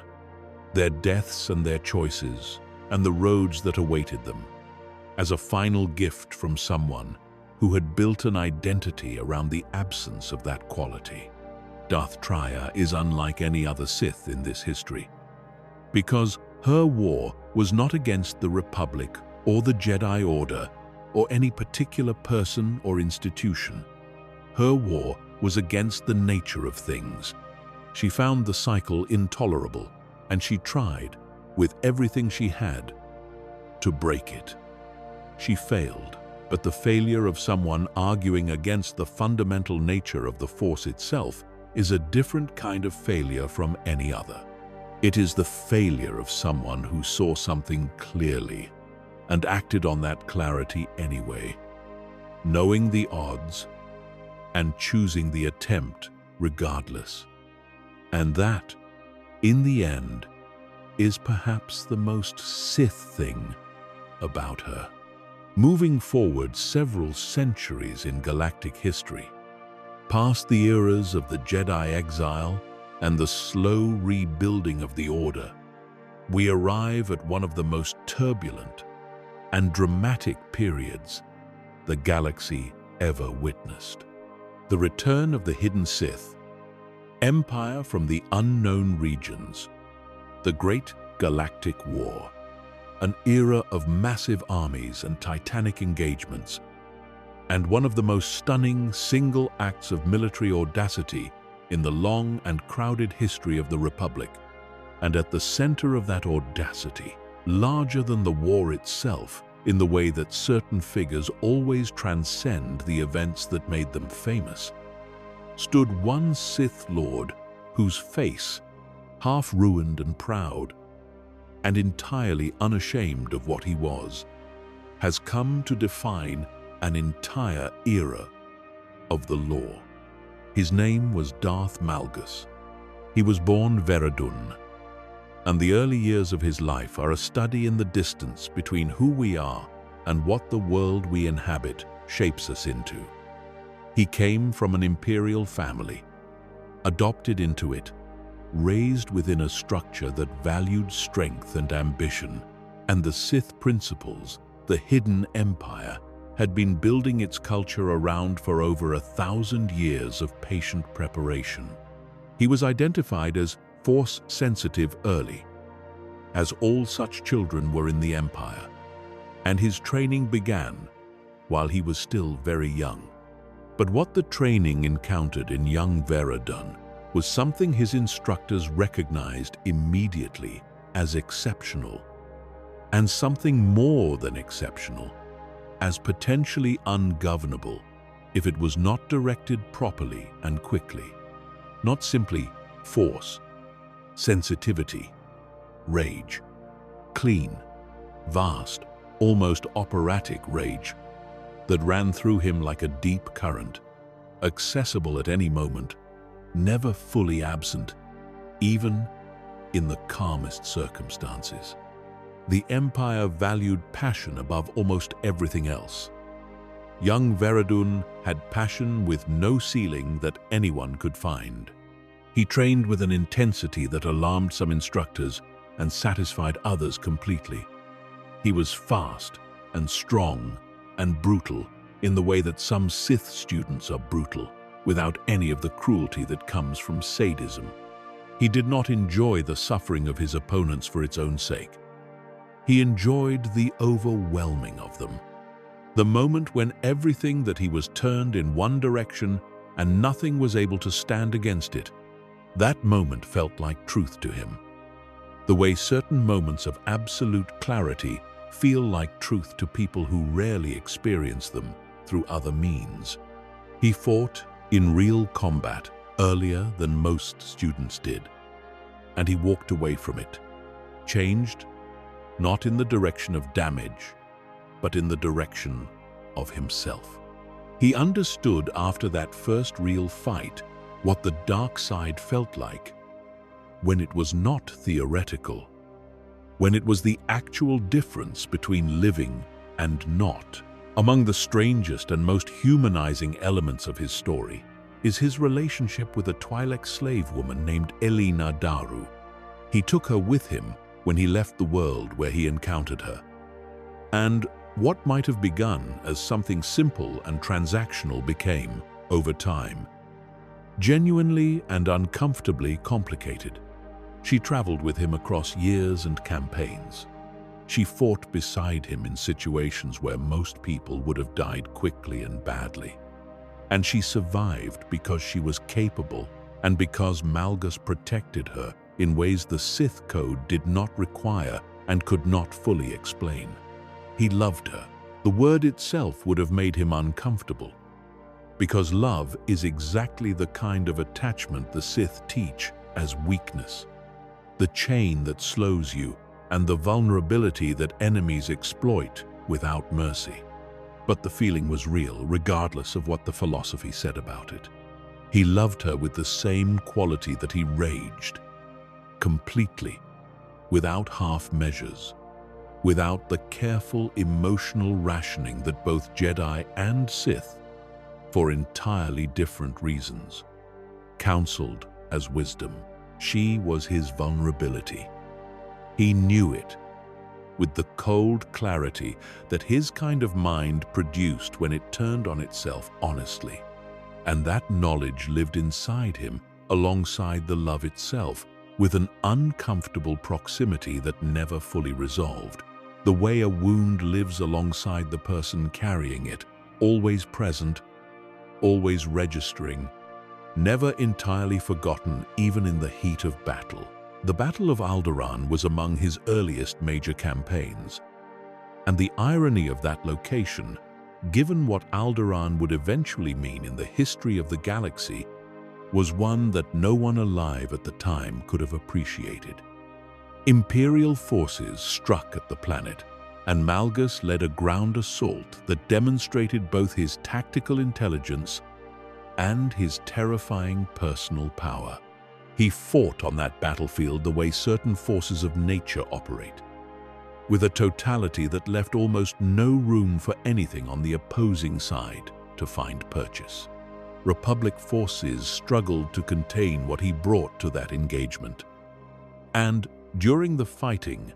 their deaths and their choices, and the roads that awaited them, as a final gift from someone who had built an identity around the absence of that quality. Darth Treya is unlike any other Sith in this history, because her war was not against the Republic or the Jedi Order or any particular person or institution. Her war was against the nature of things. She found the cycle intolerable, and she tried, with everything she had, to break it. She failed, but the failure of someone arguing against the fundamental nature of the Force itself is a different kind of failure from any other. It is the failure of someone who saw something clearly and acted on that clarity anyway, knowing the odds and choosing the attempt regardless. And that, in the end, is perhaps the most Sith thing about her. Moving forward several centuries in galactic history, past the eras of the Jedi exile and the slow rebuilding of the Order, we arrive at one of the most turbulent and dramatic periods the galaxy ever witnessed. The return of the hidden Sith, empire from the unknown regions, the Great Galactic War, an era of massive armies and titanic engagements, and one of the most stunning single acts of military audacity in the long and crowded history of the Republic. And at the center of that audacity, larger than the war itself, in the way that certain figures always transcend the events that made them famous, stood one Sith Lord whose face, half ruined and proud, and entirely unashamed of what he was, has come to define an entire era of the law. His name was Darth Malgus. He was born Veradun, and the early years of his life are a study in the distance between who we are and what the world we inhabit shapes us into. He came from an imperial family, adopted into it, raised within a structure that valued strength and ambition, and the Sith principles, the hidden empire, had been building its culture around for over 1,000 years of patient preparation. He was identified as Force-sensitive early, as all such children were in the Empire, and his training began while he was still very young. But what the training encountered in young Veradun was something his instructors recognized immediately as exceptional, and something more than exceptional, as potentially ungovernable if it was not directed properly and quickly. Not simply force, sensitivity, rage, clean, vast, almost operatic rage that ran through him like a deep current, accessible at any moment, never fully absent, even in the calmest circumstances. The Empire valued passion above almost everything else. Young Veradun had passion with no ceiling that anyone could find. He trained with an intensity that alarmed some instructors and satisfied others completely. He was fast and strong and brutal in the way that some Sith students are brutal. without any of the cruelty that comes from sadism. He did not enjoy the suffering of his opponents for its own sake. He enjoyed the overwhelming of them. The moment when everything that he was turned in one direction and nothing was able to stand against it. That moment felt like truth to him. The way certain moments of absolute clarity feel like truth to people who rarely experience them through other means. He fought in real combat earlier than most students did, and he walked away from it, changed, not in the direction of damage, but in the direction of himself. He understood after that first real fight what the dark side felt like, when it was not theoretical, when it was the actual difference between living and not. Among the strangest and most humanizing elements of his story is his relationship with a Twi'lek slave woman named Elena Daru. He took her with him when he left the world where he encountered her. And what might have begun as something simple and transactional became, over time, genuinely and uncomfortably complicated. She traveled with him across years and campaigns. She fought beside him in situations where most people would have died quickly and badly. And she survived because she was capable and because Malgus protected her in ways the Sith code did not require and could not fully explain. He loved her. The word itself would have made him uncomfortable, because love is exactly the kind of attachment the Sith teach as weakness, the chain that slows you and the vulnerability that enemies exploit without mercy. But the feeling was real, regardless of what the philosophy said about it. He loved her with the same quality that he raged, completely, without half measures, without the careful emotional rationing that both Jedi and Sith, for entirely different reasons, counseled as wisdom. She was his vulnerability. He knew it, with the cold clarity that his kind of mind produced when it turned on itself honestly. And that knowledge lived inside him alongside the love itself, with an uncomfortable proximity that never fully resolved. The way a wound lives alongside the person carrying it, always present, always registering, never entirely forgotten even in the heat of battle. The Battle of Alderaan was among his earliest major campaigns, and the irony of that location, given what Alderaan would eventually mean in the history of the galaxy, was one that no one alive at the time could have appreciated. Imperial forces struck at the planet, and Malgus led a ground assault that demonstrated both his tactical intelligence and his terrifying personal power. He fought on that battlefield the way certain forces of nature operate, with a totality that left almost no room for anything on the opposing side to find purchase. Republic forces struggled to contain what he brought to that engagement. And during the fighting,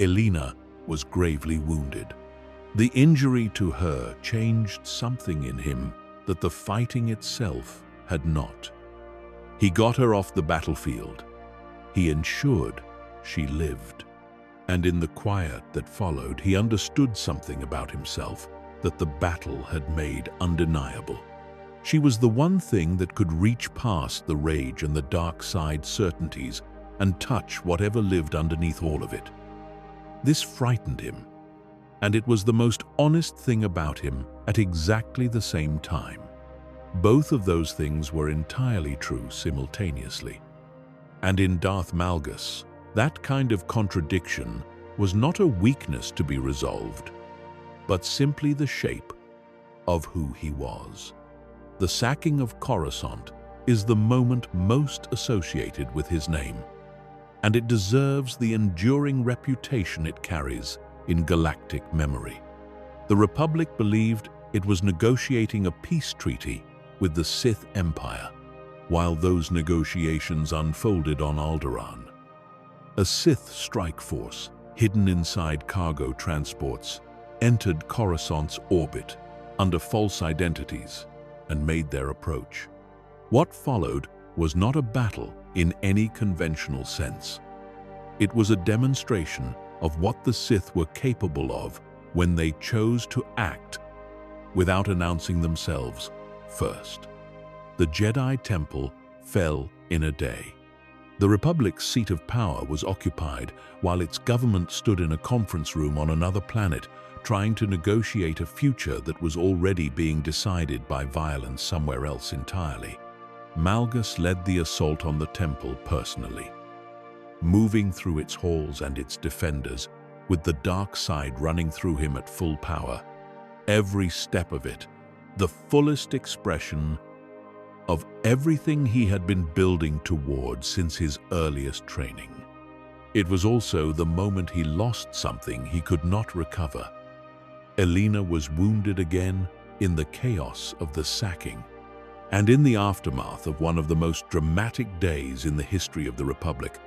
Elena was gravely wounded. The injury to her changed something in him that the fighting itself had not. He got her off the battlefield. He ensured she lived. And in the quiet that followed, he understood something about himself that the battle had made undeniable. She was the one thing that could reach past the rage and the dark side certainties and touch whatever lived underneath all of it. This frightened him, and it was the most honest thing about him at exactly the same time. Both of those things were entirely true simultaneously. And in Darth Malgus, that kind of contradiction was not a weakness to be resolved, but simply the shape of who he was. The sacking of Coruscant is the moment most associated with his name, and it deserves the enduring reputation it carries in galactic memory. The Republic believed it was negotiating a peace treaty with the Sith Empire, while those negotiations unfolded on Alderaan. A Sith strike force, hidden inside cargo transports, entered Coruscant's orbit under false identities, and made their approach. What followed was not a battle in any conventional sense. It was a demonstration of what the Sith were capable of when they chose to act without announcing themselves first. The Jedi Temple fell in a day. The Republic's seat of power was occupied while its government stood in a conference room on another planet, trying to negotiate a future that was already being decided by violence somewhere else entirely. Malgus led the assault on the temple personally, moving through its halls and its defenders, with the dark side running through him at full power. Every step of it, the fullest expression of everything he had been building toward since his earliest training. It was also the moment he lost something he could not recover. Elena was wounded again in the chaos of the sacking, and in the aftermath of one of the most dramatic days in the history of the Republic,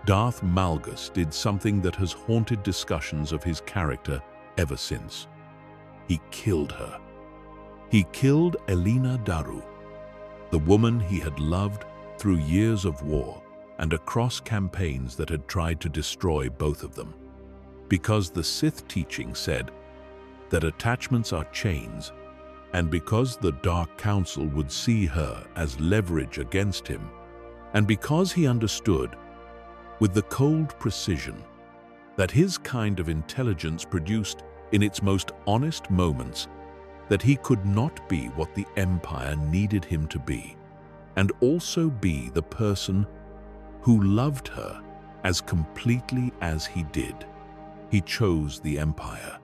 Darth Malgus did something that has haunted discussions of his character ever since. He killed her. He killed Elena Daru, the woman he had loved through years of war and across campaigns that had tried to destroy both of them. Because the Sith teaching said that attachments are chains, and because the Dark Council would see her as leverage against him, and because he understood, with the cold precision, that his kind of intelligence produced in its most honest moments that he could not be what the Empire needed him to be, and also be the person who loved her as completely as he did. He chose the Empire.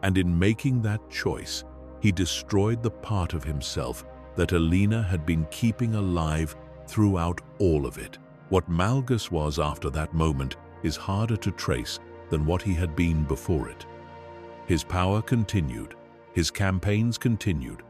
And in making that choice, he destroyed the part of himself that Elena had been keeping alive throughout all of it. What Malgus was after that moment is harder to trace than what he had been before it. His power continued, his campaigns continued,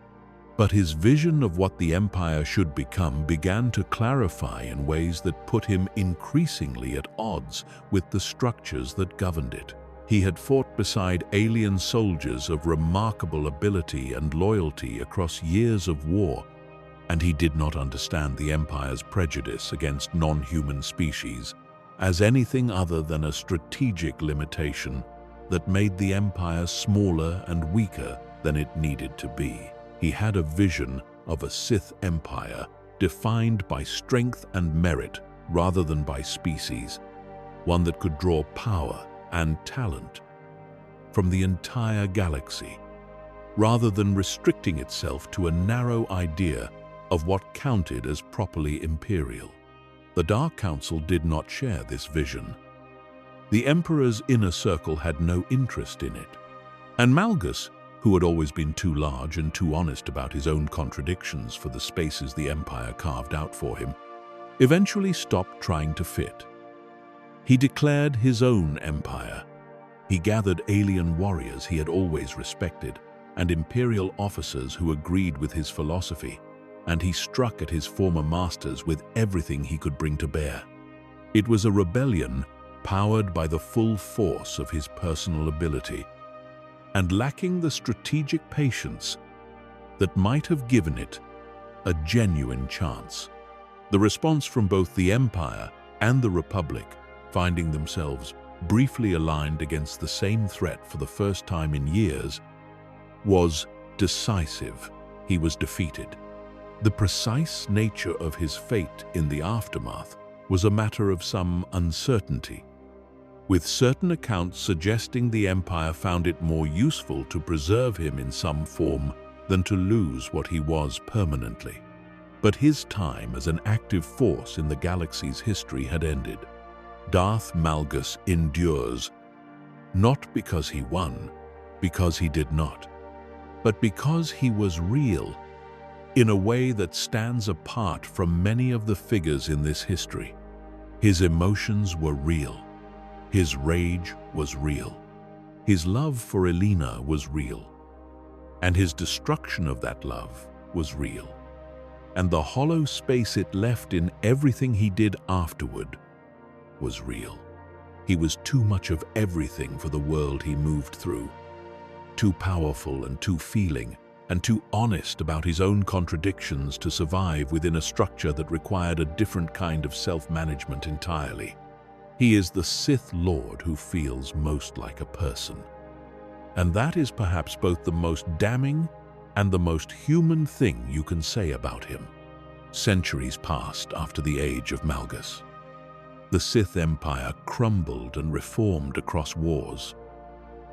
but his vision of what the Empire should become began to clarify in ways that put him increasingly at odds with the structures that governed it. He had fought beside alien soldiers of remarkable ability and loyalty across years of war, and he did not understand the Empire's prejudice against non-human species as anything other than a strategic limitation that made the Empire smaller and weaker than it needed to be. He had a vision of a Sith Empire defined by strength and merit rather than by species, one that could draw power and talent from the entire galaxy, rather than restricting itself to a narrow idea of what counted as properly imperial. The Dark Council did not share this vision. The Emperor's inner circle had no interest in it, and Malgus, who had always been too large and too honest about his own contradictions for the spaces the Empire carved out for him, eventually stopped trying to fit. He declared his own empire. He gathered alien warriors he had always respected and imperial officers who agreed with his philosophy, and he struck at his former masters with everything he could bring to bear. It was a rebellion powered by the full force of his personal ability, and lacking the strategic patience that might have given it a genuine chance. The response from both the Empire and the Republic, finding themselves briefly aligned against the same threat for the first time in years, was decisive. He was defeated. The precise nature of his fate in the aftermath was a matter of some uncertainty, with certain accounts suggesting the Empire found it more useful to preserve him in some form than to lose what he was permanently. But his time as an active force in the galaxy's history had ended. Darth Malgus endures, not because he won, because he did not, but because he was real, in a way that stands apart from many of the figures in this history. His emotions were real. His rage was real. His love for Elena was real. And his destruction of that love was real. And the hollow space it left in everything he did afterward was real. He was too much of everything for the world he moved through, too powerful and too feeling, and too honest about his own contradictions to survive within a structure that required a different kind of self-management entirely. He is the Sith Lord who feels most like a person. And that is perhaps both the most damning and the most human thing you can say about him. Centuries passed after the age of Malgus. The Sith Empire crumbled and reformed across wars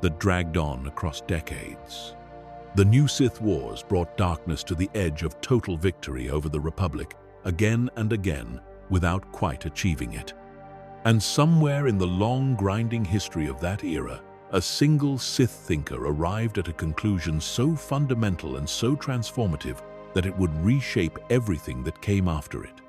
that dragged on across decades. The new Sith Wars brought darkness to the edge of total victory over the Republic again and again without quite achieving it. And somewhere in the long, grinding history of that era, a single Sith thinker arrived at a conclusion so fundamental and so transformative that it would reshape everything that came after it.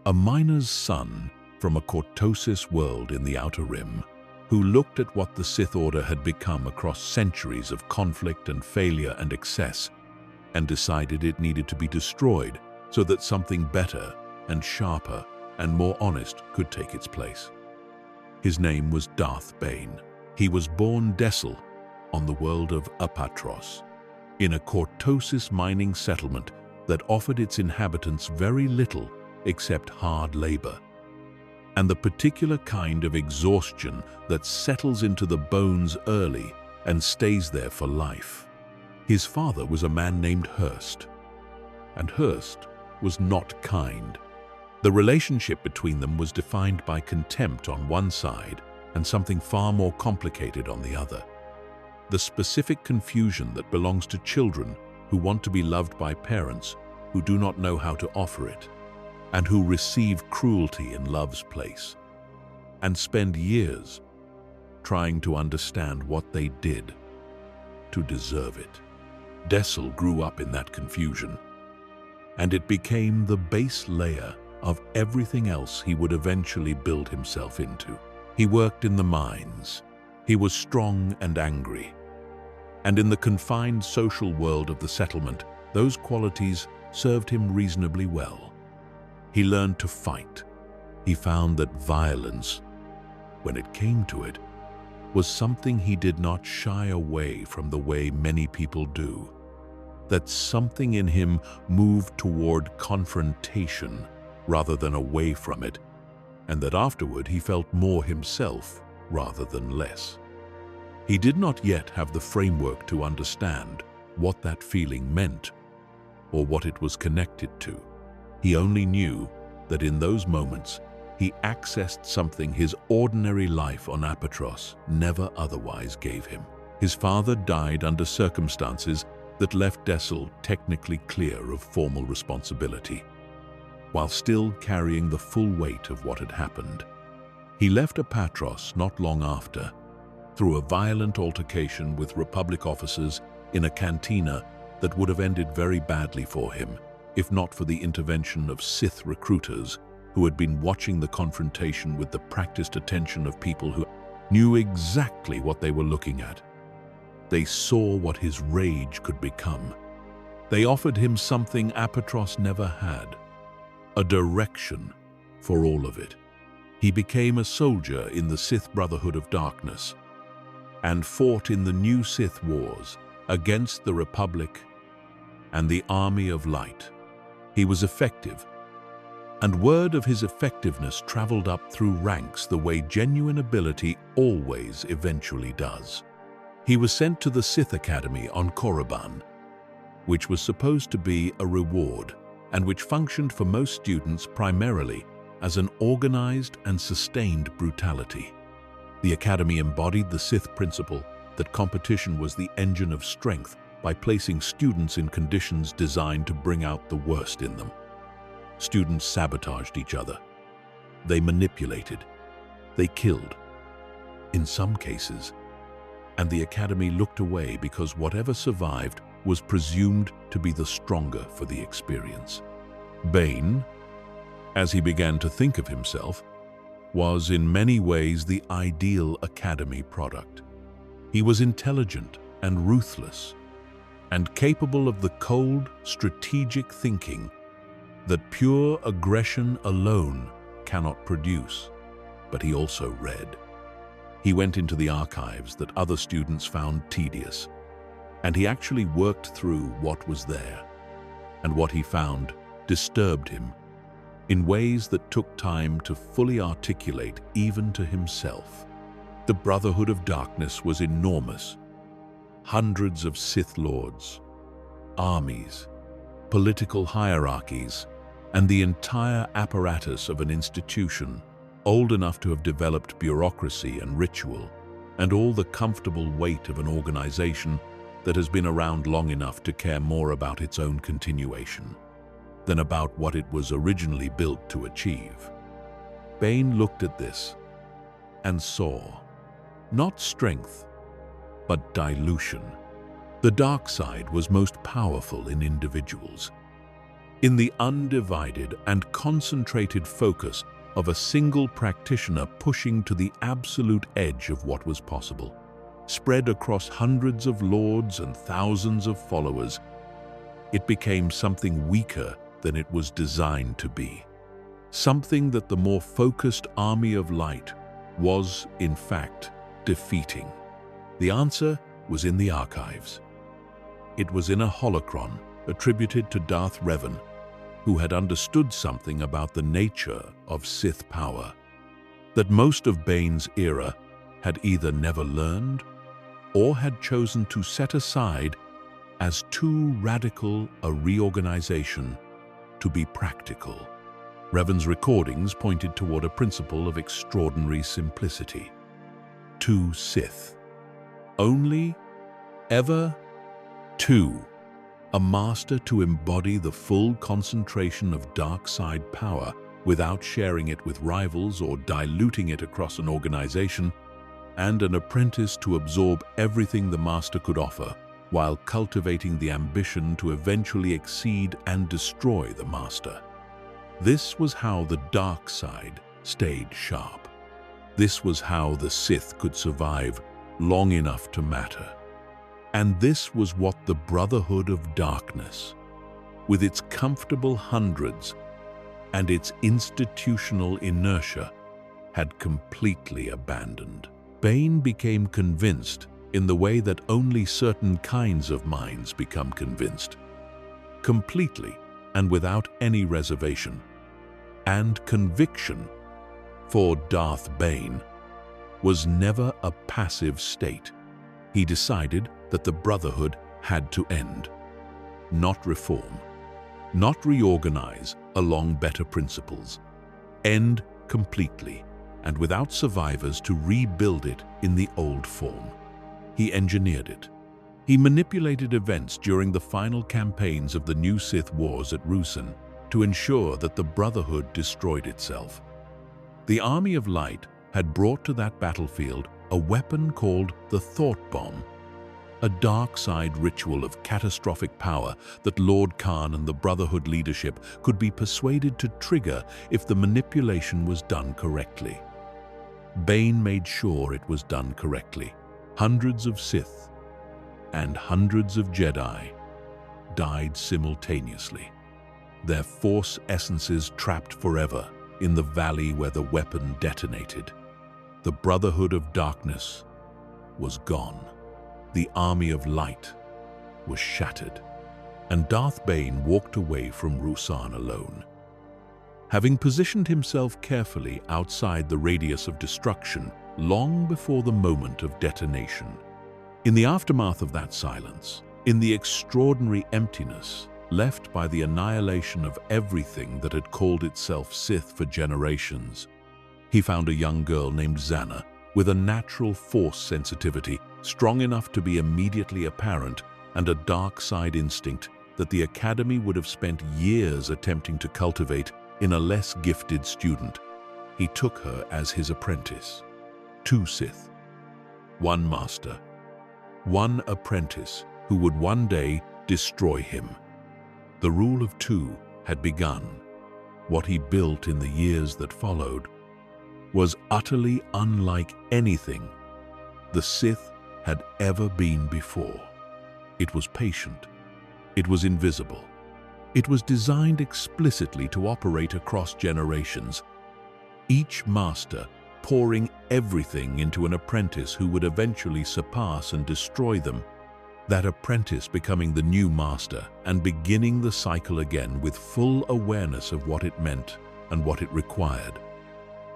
A miner's son from a Cortosis world in the Outer Rim, who looked at what the Sith Order had become across centuries of conflict and failure and excess, and decided it needed to be destroyed so that something better and sharper and more honest could take its place. His name was Darth Bane. He was born Dessel on the world of Apatros, in a Cortosis mining settlement that offered its inhabitants very little except hard labor, and the particular kind of exhaustion that settles into the bones early and stays there for life. His father was a man named Hurst, and Hurst was not kind. The relationship between them was defined by contempt on one side and something far more complicated on the other. The specific confusion that belongs to children who want to be loved by parents who do not know how to offer it, and who receive cruelty in love's place, and spend years trying to understand what they did to deserve it. Dessel grew up in that confusion, and it became the base layer of everything else he would eventually build himself into. He worked in the mines. He was strong and angry. And in the confined social world of the settlement, those qualities served him reasonably well. He learned to fight. He found that violence, when it came to it, was something he did not shy away from the way many people do. That something in him moved toward confrontation rather than away from it, and that afterward he felt more himself rather than less. He did not yet have the framework to understand what that feeling meant or what it was connected to. He only knew that in those moments he accessed something his ordinary life on Apatros never otherwise gave him. His father died under circumstances that left Dessel technically clear of formal responsibility, while still carrying the full weight of what had happened. He left Apatros not long after, through a violent altercation with Republic officers in a cantina that would have ended very badly for him, if not for the intervention of Sith recruiters who had been watching the confrontation with the practiced attention of people who knew exactly what they were looking at. They saw what his rage could become. They offered him something Apatros never had: a direction for all of it. He became a soldier in the Sith Brotherhood of Darkness and fought in the new Sith Wars against the Republic and the Army of Light. He was effective, and word of his effectiveness traveled up through ranks the way genuine ability always eventually does. He was sent to the Sith Academy on Korriban, which was supposed to be a reward and which functioned for most students primarily as an organized and sustained brutality. The academy embodied the Sith principle that competition was the engine of strength by placing students in conditions designed to bring out the worst in them. Students sabotaged each other. They manipulated. They killed, in some cases, and the academy looked away because whatever survived was presumed to be the stronger for the experience. Bane, as he began to think of himself, was in many ways the ideal academy product. He was intelligent and ruthless, and capable of the cold, strategic thinking that pure aggression alone cannot produce. But he also read. He went into the archives that other students found tedious, and he actually worked through what was there. And what he found disturbed him in ways that took time to fully articulate even to himself. The Brotherhood of Darkness was enormous. Hundreds of Sith lords, armies, political hierarchies, and the entire apparatus of an institution old enough to have developed bureaucracy and ritual, and all the comfortable weight of an organization that has been around long enough to care more about its own continuation than about what it was originally built to achieve. Bane looked at this and saw not strength, but dilution. The dark side was most powerful in individuals. In the undivided and concentrated focus of a single practitioner pushing to the absolute edge of what was possible, spread across hundreds of lords and thousands of followers, it became something weaker than it was designed to be. Something that the more focused army of light was, in fact, defeating. The answer was in the archives. It was in a holocron attributed to Darth Revan, who had understood something about the nature of Sith power that most of Bane's era had either never learned or had chosen to set aside as too radical a reorganization to be practical. Revan's recordings pointed toward a principle of extraordinary simplicity. 2 Sith. Only, ever, 2. A master to embody the full concentration of dark side power without sharing it with rivals or diluting it across an organization, and an apprentice to absorb everything the master could offer while cultivating the ambition to eventually exceed and destroy the master. This was how the dark side stayed sharp. This was how the Sith could survive long enough to matter. And this was what the Brotherhood of Darkness, with its comfortable hundreds and its institutional inertia, had completely abandoned. Bane became convinced in the way that only certain kinds of minds become convinced, completely and without any reservation. And conviction, for Darth Bane, was never a passive state. He decided that the Brotherhood had to end, not reform, not reorganize along better principles. End completely, and without survivors to rebuild it in the old form. He engineered it. He manipulated events during the final campaigns of the new Sith Wars at Ruusan to ensure that the Brotherhood destroyed itself. The Army of Light had brought to that battlefield a weapon called the Thought Bomb, a dark side ritual of catastrophic power that Lord Khan and the Brotherhood leadership could be persuaded to trigger if the manipulation was done correctly. Bane made sure it was done correctly. Hundreds of Sith and hundreds of Jedi died simultaneously, their Force essences trapped forever in the valley where the weapon detonated. The Brotherhood of Darkness was gone. The Army of Light was shattered, and Darth Bane walked away from Ruusan alone. Having positioned himself carefully outside the radius of destruction long before the moment of detonation. In the aftermath of that silence, in the extraordinary emptiness left by the annihilation of everything that had called itself Sith for generations, he found a young girl named Zana with a natural Force sensitivity strong enough to be immediately apparent, and a dark side instinct that the Academy would have spent years attempting to cultivate in a less gifted student. He took her as his apprentice. 2 Sith, 1 master, 1 apprentice who would one day destroy him. The rule of 2 had begun. What he built in the years that followed was utterly unlike anything the Sith had ever been before. It was patient. It was invisible. It was designed explicitly to operate across generations, each master pouring everything into an apprentice who would eventually surpass and destroy them. That apprentice becoming the new master and beginning the cycle again with full awareness of what it meant and what it required.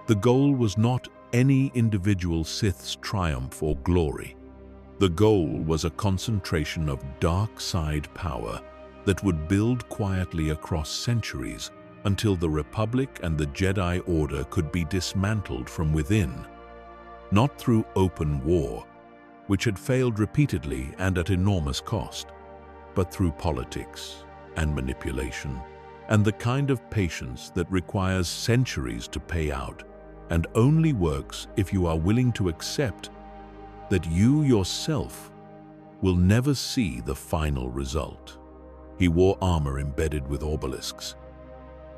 The goal was not any individual Sith's triumph or glory. The goal was a concentration of dark side power that would build quietly across centuries until the Republic and the Jedi Order could be dismantled from within, not through open war, which had failed repeatedly and at enormous cost, but through politics and manipulation, and the kind of patience that requires centuries to pay out and only works if you are willing to accept that you yourself will never see the final result. He wore armor embedded with obelisks,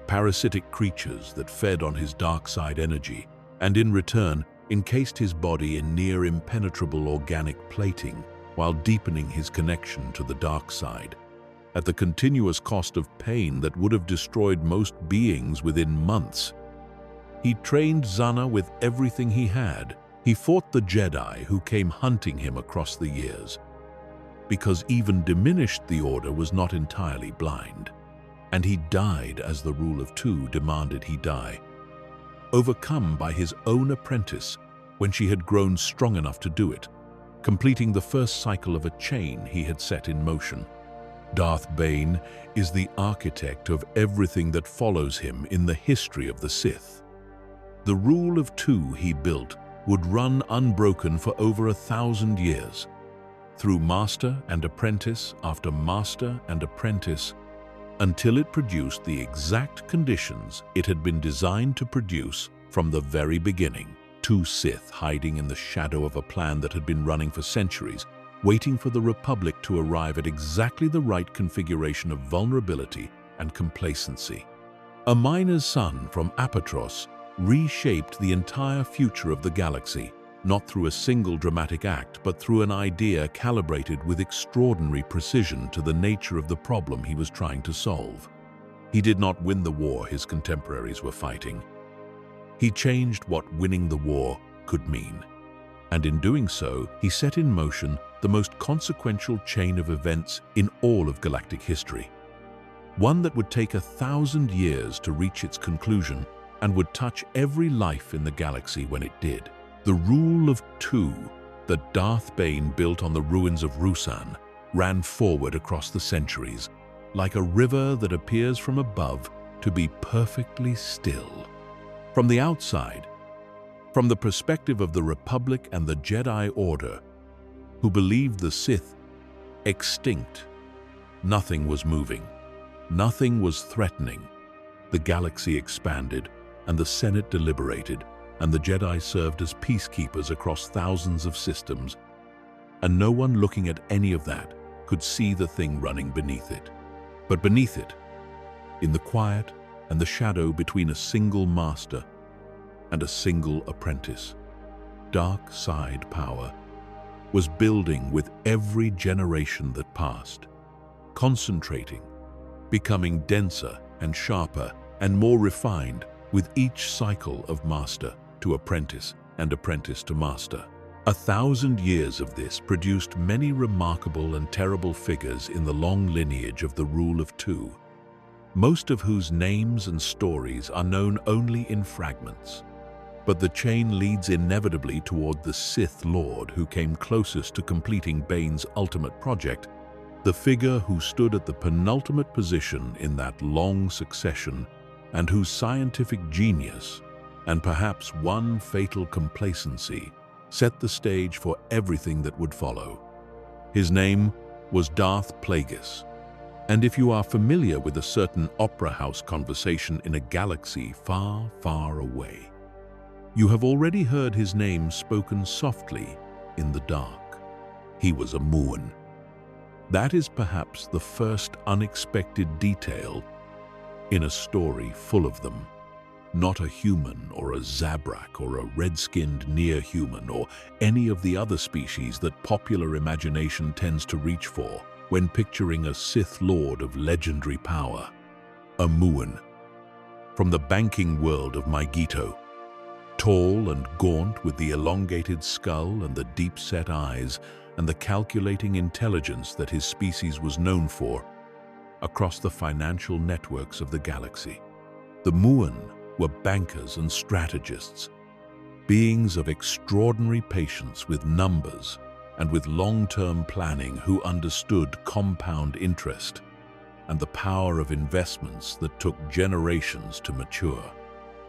parasitic creatures that fed on his dark side energy, and in return encased his body in near impenetrable organic plating while deepening his connection to the dark side, at the continuous cost of pain that would have destroyed most beings within months. He trained Zana with everything he had. He fought the Jedi who came hunting him across the years, because even diminished the Order was not entirely blind, and he died as the Rule of Two demanded he die, overcome by his own apprentice when she had grown strong enough to do it, completing the first cycle of a chain he had set in motion. Darth Bane is the architect of everything that follows him in the history of the Sith. The Rule of Two he built would run unbroken for over 1,000 years, through master and apprentice after master and apprentice, until it produced the exact conditions it had been designed to produce from the very beginning. Two Sith hiding in the shadow of a plan that had been running for centuries, waiting for the Republic to arrive at exactly the right configuration of vulnerability and complacency. A miner's son from Apatros reshaped the entire future of the galaxy, not through a single dramatic act, but through an idea calibrated with extraordinary precision to the nature of the problem he was trying to solve. He did not win the war his contemporaries were fighting. He changed what winning the war could mean, and in doing so, he set in motion the most consequential chain of events in all of galactic history. One that would take 1,000 years to reach its conclusion and would touch every life in the galaxy when it did. The Rule of Two that Darth Bane built on the ruins of Ruusan ran forward across the centuries, like a river that appears from above to be perfectly still. From the outside, from the perspective of the Republic and the Jedi Order, who believed the Sith extinct, nothing was moving, nothing was threatening. The galaxy expanded, and the Senate deliberated, and the Jedi served as peacekeepers across thousands of systems, and no one looking at any of that could see the thing running beneath it. But beneath it, in the quiet and the shadow between a single master and a single apprentice, dark side power was building with every generation that passed, concentrating, becoming denser and sharper and more refined with each cycle of master to apprentice and apprentice to master. 1,000 years of this produced many remarkable and terrible figures in the long lineage of the Rule of Two, most of whose names and stories are known only in fragments. But the chain leads inevitably toward the Sith Lord who came closest to completing Bane's ultimate project, the figure who stood at the penultimate position in that long succession and whose scientific genius, and perhaps one fatal complacency, set the stage for everything that would follow. His name was Darth Plagueis, and if you are familiar with a certain opera house conversation in a galaxy far, far away, you have already heard his name spoken softly in the dark. He was a Muun. That is perhaps the first unexpected detail in a story full of them. Not a human or a Zabrak or a red-skinned near-human or any of the other species that popular imagination tends to reach for when picturing a Sith Lord of legendary power. A Muun, from the banking world of Maigito, tall and gaunt with the elongated skull and the deep-set eyes, and the calculating intelligence that his species was known for across the financial networks of the galaxy. The Muon were bankers and strategists, beings of extraordinary patience with numbers and with long-term planning who understood compound interest and the power of investments that took generations to mature.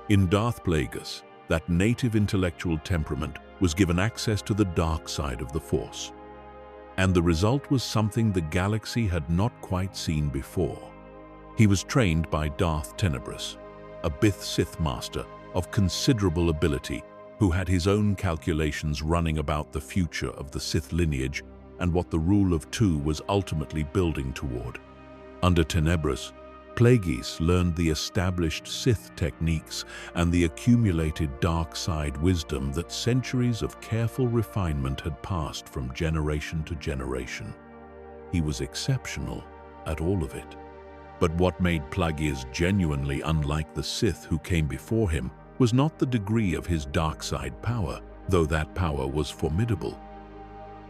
In Darth Plagueis, that native intellectual temperament was given access to the dark side of the Force. And the result was something the galaxy had not quite seen before. He was trained by Darth Tenebrous, a Bith Sith master of considerable ability who had his own calculations running about the future of the Sith lineage and what the rule of two was ultimately building toward. Under Tenebrous, Plagueis learned the established Sith techniques and the accumulated dark side wisdom that centuries of careful refinement had passed from generation to generation. He was exceptional at all of it. But what made Plagueis genuinely unlike the Sith who came before him was not the degree of his dark side power, though that power was formidable.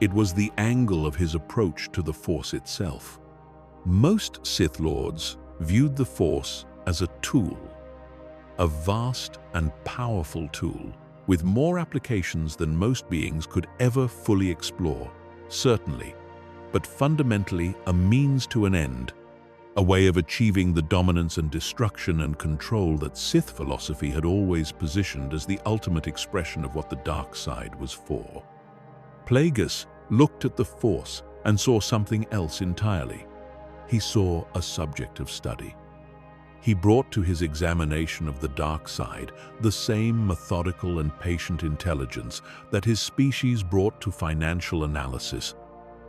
It was the angle of his approach to the Force itself. Most Sith Lords viewed the Force as a tool, a vast and powerful tool, with more applications than most beings could ever fully explore, certainly, but fundamentally a means to an end, a way of achieving the dominance and destruction and control that Sith philosophy had always positioned as the ultimate expression of what the dark side was for. Plagueis looked at the Force and saw something else entirely. He saw a subject of study. He brought to his examination of the dark side the same methodical and patient intelligence that his species brought to financial analysis,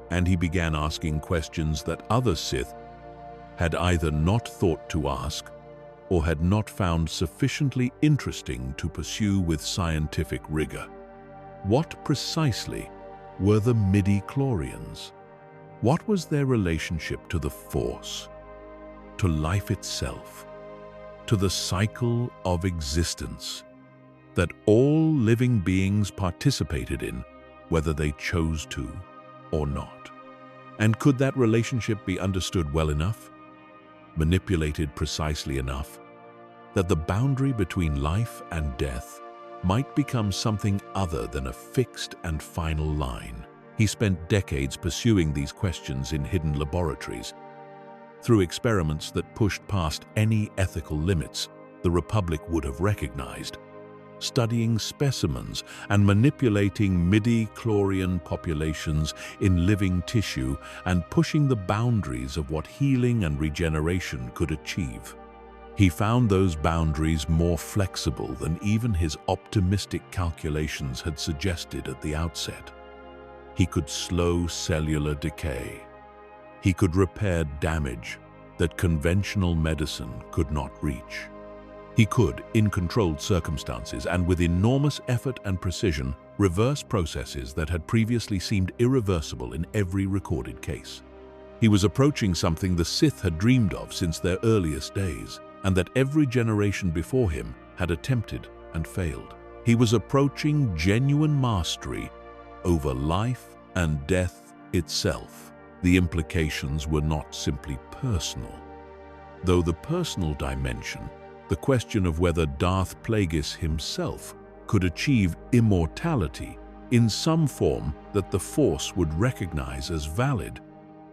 and he began asking questions that other Sith had either not thought to ask or had not found sufficiently interesting to pursue with scientific rigor. What precisely were the midi-chlorians? What was their relationship to the Force, to life itself, to the cycle of existence that all living beings participated in, whether they chose to or not? And could that relationship be understood well enough, manipulated precisely enough, that the boundary between life and death might become something other than a fixed and final line? He spent decades pursuing these questions in hidden laboratories. Through experiments that pushed past any ethical limits the Republic would have recognized, studying specimens and manipulating midi-chlorian populations in living tissue and pushing the boundaries of what healing and regeneration could achieve. He found those boundaries more flexible than even his optimistic calculations had suggested at the outset. He could slow cellular decay. He could repair damage that conventional medicine could not reach. He could, in controlled circumstances and with enormous effort and precision, reverse processes that had previously seemed irreversible in every recorded case. He was approaching something the Sith had dreamed of since their earliest days, and that every generation before him had attempted and failed. He was approaching genuine mastery over life and death itself. The implications were not simply personal. Though the personal dimension, the question of whether Darth Plagueis himself could achieve immortality in some form that the Force would recognize as valid,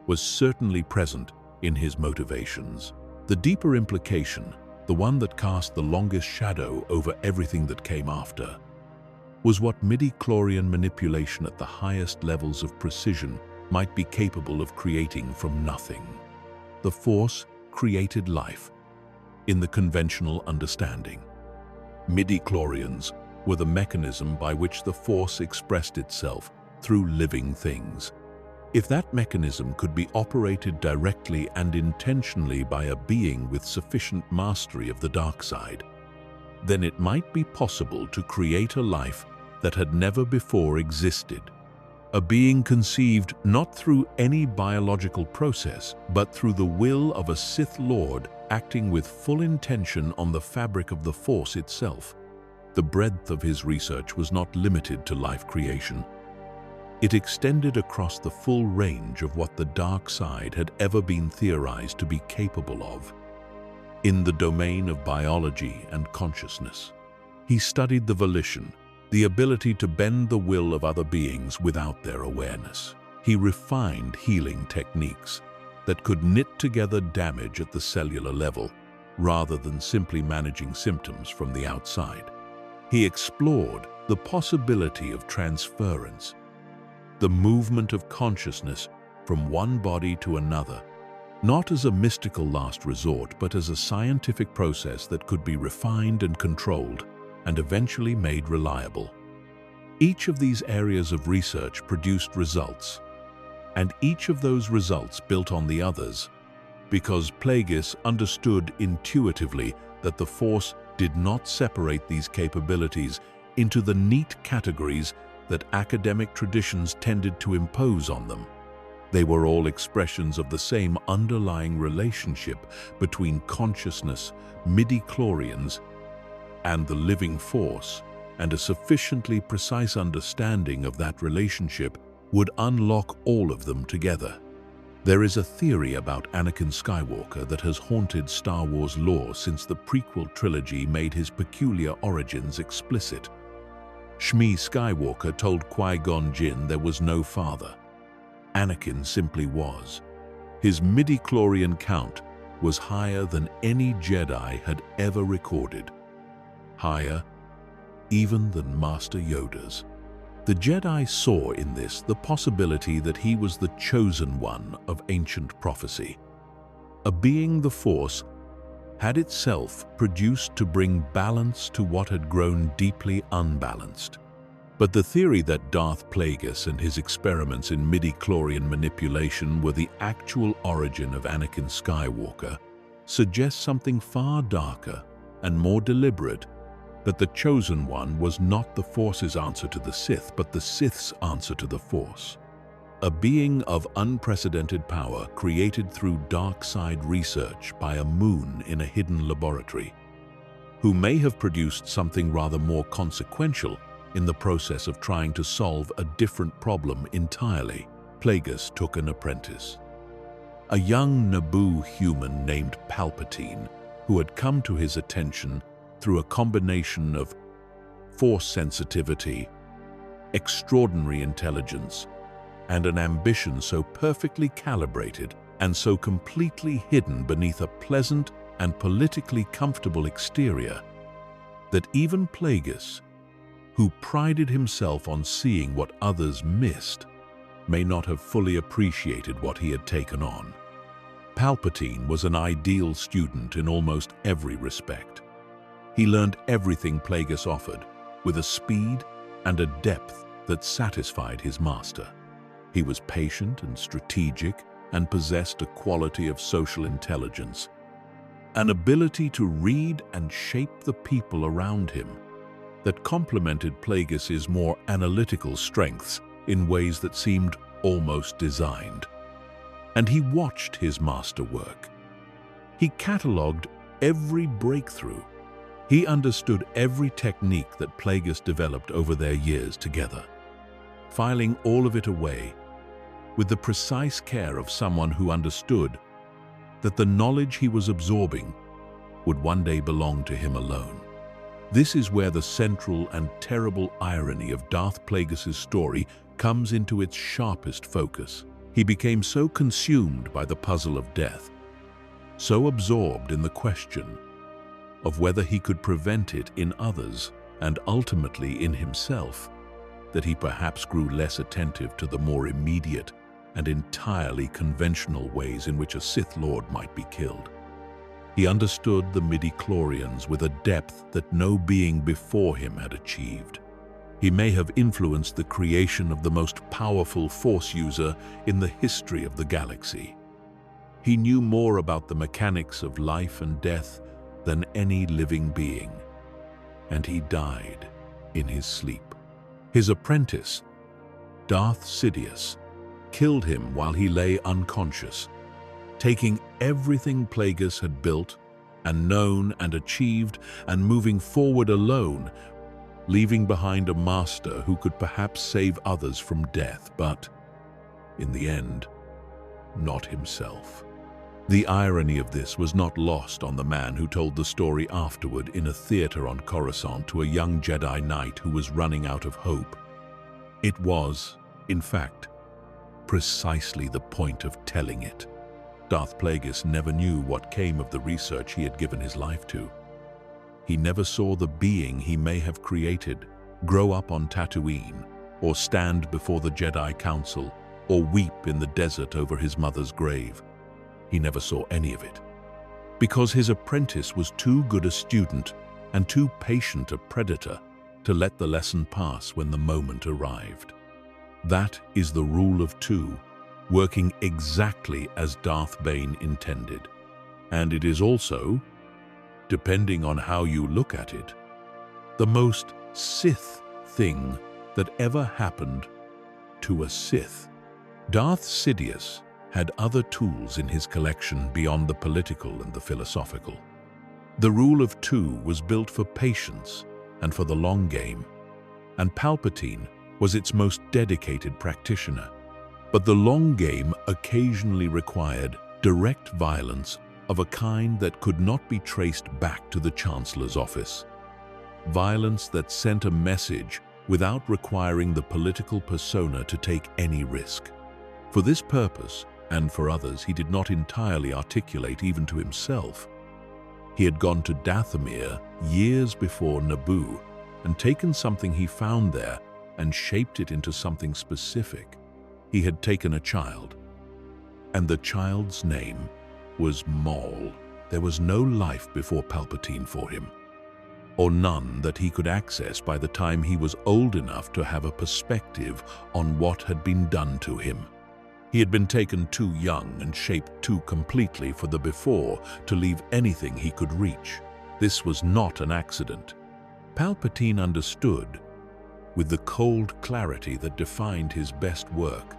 was certainly present in his motivations. The deeper implication, the one that cast the longest shadow over everything that came after, was what midi-chlorian manipulation at the highest levels of precision might be capable of creating from nothing. The Force created life in the conventional understanding. Midi-chlorians were the mechanism by which the Force expressed itself through living things. If that mechanism could be operated directly and intentionally by a being with sufficient mastery of the dark side, then it might be possible to create a life that had never before existed. A being conceived not through any biological process, but through the will of a Sith Lord acting with full intention on the fabric of the Force itself. The breadth of his research was not limited to life creation. It extended across the full range of what the dark side had ever been theorized to be capable of. In the domain of biology and consciousness, he studied the volition, the ability to bend the will of other beings without their awareness. He refined healing techniques that could knit together damage at the cellular level, rather than simply managing symptoms from the outside. He explored the possibility of transference, the movement of consciousness from one body to another, not as a mystical last resort, but as a scientific process that could be refined and controlled, and eventually made reliable. Each of these areas of research produced results, and each of those results built on the others, because Plagueis understood intuitively that the Force did not separate these capabilities into the neat categories that academic traditions tended to impose on them. They were all expressions of the same underlying relationship between consciousness, midi-chlorians, and the living Force, and a sufficiently precise understanding of that relationship would unlock all of them together. There is a theory about Anakin Skywalker that has haunted Star Wars lore since the prequel trilogy made his peculiar origins explicit. Shmi Skywalker told Qui-Gon Jinn there was no father. Anakin simply was. His midi-chlorian count was higher than any Jedi had ever recorded. Higher even than Master Yoda's. The Jedi saw in this the possibility that he was the chosen one of ancient prophecy, a being the Force had itself produced to bring balance to what had grown deeply unbalanced. But the theory that Darth Plagueis and his experiments in midi-chlorian manipulation were the actual origin of Anakin Skywalker suggests something far darker and more deliberate, that the Chosen One was not the Force's answer to the Sith, but the Sith's answer to the Force. A being of unprecedented power created through dark side research by a moon in a hidden laboratory, who may have produced something rather more consequential in the process of trying to solve a different problem entirely. Plagueis took an apprentice, a young Naboo human named Palpatine, who had come to his attention through a combination of Force sensitivity, extraordinary intelligence, and an ambition so perfectly calibrated and so completely hidden beneath a pleasant and politically comfortable exterior that even Plagueis, who prided himself on seeing what others missed, may not have fully appreciated what he had taken on. Palpatine was an ideal student in almost every respect. He learned everything Plagueis offered, with a speed and a depth that satisfied his master. He was patient and strategic and possessed a quality of social intelligence, an ability to read and shape the people around him that complemented Plagueis's more analytical strengths in ways that seemed almost designed. And he watched his master work. He catalogued every breakthrough. He understood every technique that Plagueis developed over their years together, filing all of it away with the precise care of someone who understood that the knowledge he was absorbing would one day belong to him alone. This is where the central and terrible irony of Darth Plagueis' story comes into its sharpest focus. He became so consumed by the puzzle of death, so absorbed in the question of whether he could prevent it in others and ultimately in himself, that he perhaps grew less attentive to the more immediate and entirely conventional ways in which a Sith Lord might be killed. He understood the midi-chlorians with a depth that no being before him had achieved. He may have influenced the creation of the most powerful Force user in the history of the galaxy. He knew more about the mechanics of life and death than any living being, and he died in his sleep. His apprentice, Darth Sidious, killed him while he lay unconscious, taking everything Plagueis had built and known and achieved and moving forward alone leaving behind a master who could perhaps save others from death, but, in the end, not himself. The irony of this was not lost on the man who told the story afterward in a theater on Coruscant to a young Jedi Knight who was running out of hope. It was, in fact, precisely the point of telling it. Darth Plagueis never knew what came of the research he had given his life to. He never saw the being he may have created grow up on Tatooine, or stand before the Jedi Council, or weep in the desert over his mother's grave. He never saw any of it, because his apprentice was too good a student and too patient a predator to let the lesson pass when the moment arrived. That is the rule of two, working exactly as Darth Bane intended. And it is also, depending on how you look at it, the most Sith thing that ever happened to a Sith. Darth Sidious had other tools in his collection beyond the political and the philosophical. The rule of two was built for patience and for the long game, and Palpatine was its most dedicated practitioner. But the long game occasionally required direct violence of a kind that could not be traced back to the Chancellor's office. Violence that sent a message without requiring the political persona to take any risk. For this purpose, and for others he did not entirely articulate even to himself, he had gone to Dathomir years before Naboo and taken something he found there and shaped it into something specific. He had taken a child, and the child's name was Maul. There was no life before Palpatine for him, or none that he could access by the time he was old enough to have a perspective on what had been done to him. He had been taken too young and shaped too completely for the before to leave anything he could reach. This was not an accident. Palpatine understood, with the cold clarity that defined his best work,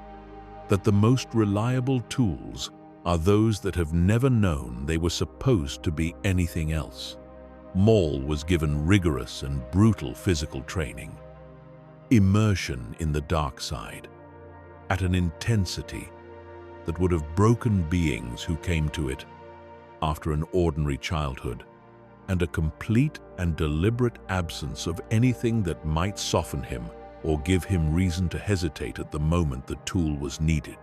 that the most reliable tools are those that have never known they were supposed to be anything else. Maul was given rigorous and brutal physical training, immersion in the dark side, at an intensity that would have broken beings who came to it after an ordinary childhood, and a complete and deliberate absence of anything that might soften him or give him reason to hesitate at the moment the tool was needed.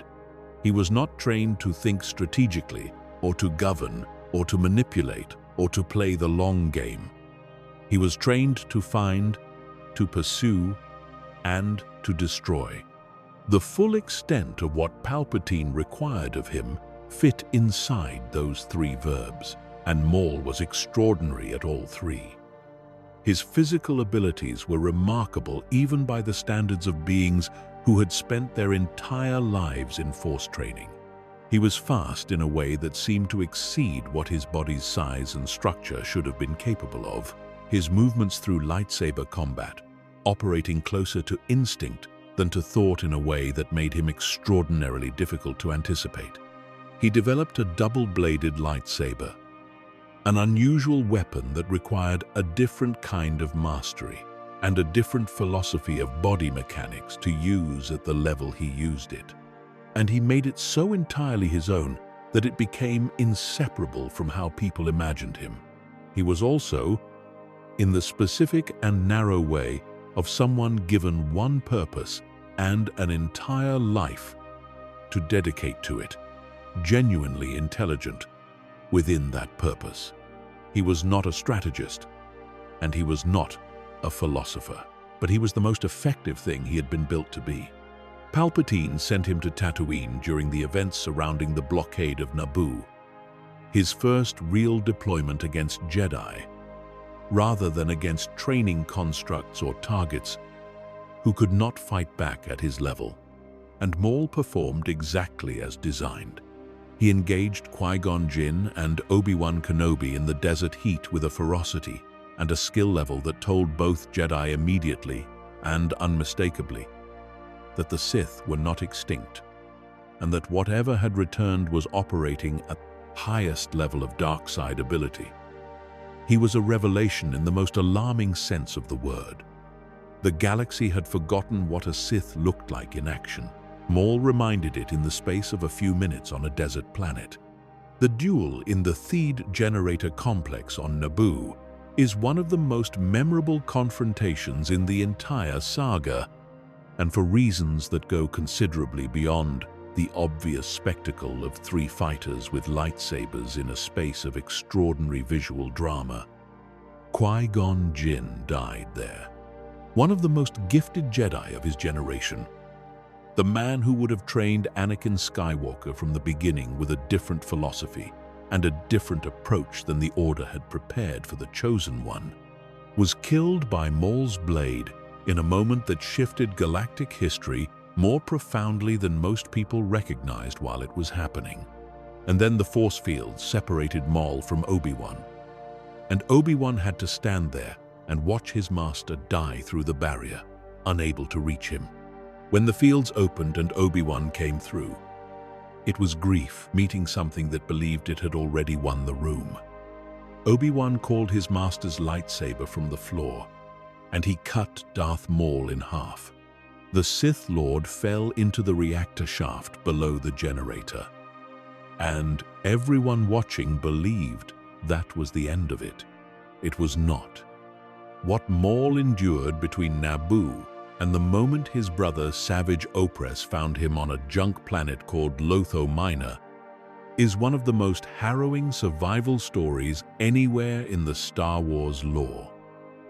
He was not trained to think strategically, or to govern, or to manipulate, or to play the long game. He was trained to find, to pursue, and to destroy. The full extent of what Palpatine required of him fit inside those three verbs, and Maul was extraordinary at all three. His physical abilities were remarkable even by the standards of beings who had spent their entire lives in force training. He was fast in a way that seemed to exceed what his body's size and structure should have been capable of. His movements through lightsaber combat, operating closer to instinct than to thought in a way that made him extraordinarily difficult to anticipate. He developed a double-bladed lightsaber, an unusual weapon that required a different kind of mastery and a different philosophy of body mechanics to use at the level he used it. And he made it so entirely his own that it became inseparable from how people imagined him. He was also, in the specific and narrow way of someone given one purpose and an entire life to dedicate to it, genuinely intelligent within that purpose. He was not a strategist, and he was not a philosopher, but he was the most effective thing he had been built to be. Palpatine sent him to Tatooine during the events surrounding the blockade of Naboo, his first real deployment against Jedi, rather than against training constructs or targets who could not fight back at his level. And Maul performed exactly as designed. He engaged Qui-Gon Jinn and Obi-Wan Kenobi in the desert heat with a ferocity and a skill level that told both Jedi immediately and unmistakably that the Sith were not extinct, and that whatever had returned was operating at the highest level of dark side ability. He was a revelation in the most alarming sense of the word. The galaxy had forgotten what a Sith looked like in action. Maul reminded it in the space of a few minutes on a desert planet. The duel in the Theed generator complex on Naboo is one of the most memorable confrontations in the entire saga, and for reasons that go considerably beyond the obvious spectacle of three fighters with lightsabers in a space of extraordinary visual drama. Qui-Gon Jinn died there, one of the most gifted Jedi of his generation. The man who would have trained Anakin Skywalker from the beginning with a different philosophy and a different approach than the Order had prepared for the Chosen One, was killed by Maul's blade in a moment that shifted galactic history more profoundly than most people recognized while it was happening. And then the force field separated Maul from Obi-Wan, and Obi-Wan had to stand there and watch his master die through the barrier, unable to reach him. When the fields opened and Obi-Wan came through, it was grief meeting something that believed it had already won the room. Obi-Wan called his master's lightsaber from the floor, and he cut Darth Maul in half. The Sith Lord fell into the reactor shaft below the generator, and everyone watching believed that was the end of it. It was not. What Maul endured between Naboo and the moment his brother Savage Opress found him on a junk planet called Lotho Minor is one of the most harrowing survival stories anywhere in the Star Wars lore.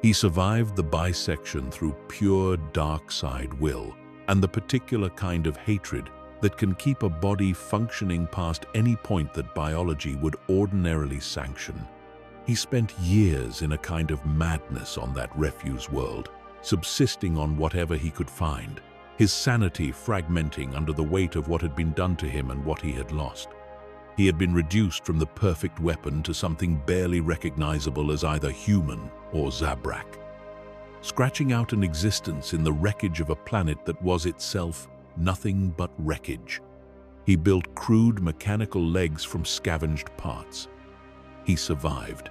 He survived the bisection through pure dark side will and the particular kind of hatred that can keep a body functioning past any point that biology would ordinarily sanction. He spent years in a kind of madness on that refuse world, subsisting on whatever he could find, his sanity fragmenting under the weight of what had been done to him and what he had lost. He had been reduced from the perfect weapon to something barely recognizable as either human or Zabrak, scratching out an existence in the wreckage of a planet that was itself nothing but wreckage. He built crude mechanical legs from scavenged parts. He survived,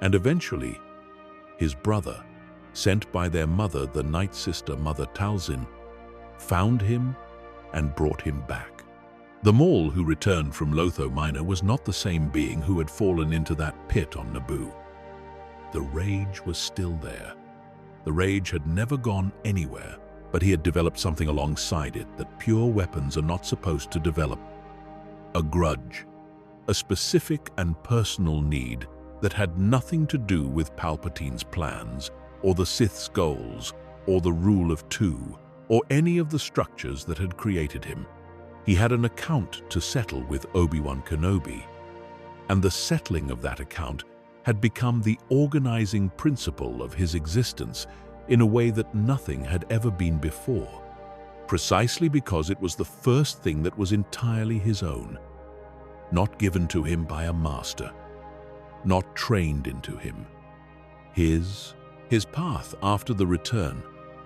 and eventually, his brother, sent by their mother, the Night Sister Mother Talzin, found him and brought him back. The Maul who returned from Lotho Minor was not the same being who had fallen into that pit on Naboo. The rage was still there. The rage had never gone anywhere, but he had developed something alongside it that pure weapons are not supposed to develop. A grudge, a specific and personal need that had nothing to do with Palpatine's plans, or the Sith's goals, or the rule of two, or any of the structures that had created him. He had an account to settle with Obi-Wan Kenobi, and the settling of that account had become the organizing principle of his existence in a way that nothing had ever been before, precisely because it was the first thing that was entirely his own, not given to him by a master, not trained into him. His path after the return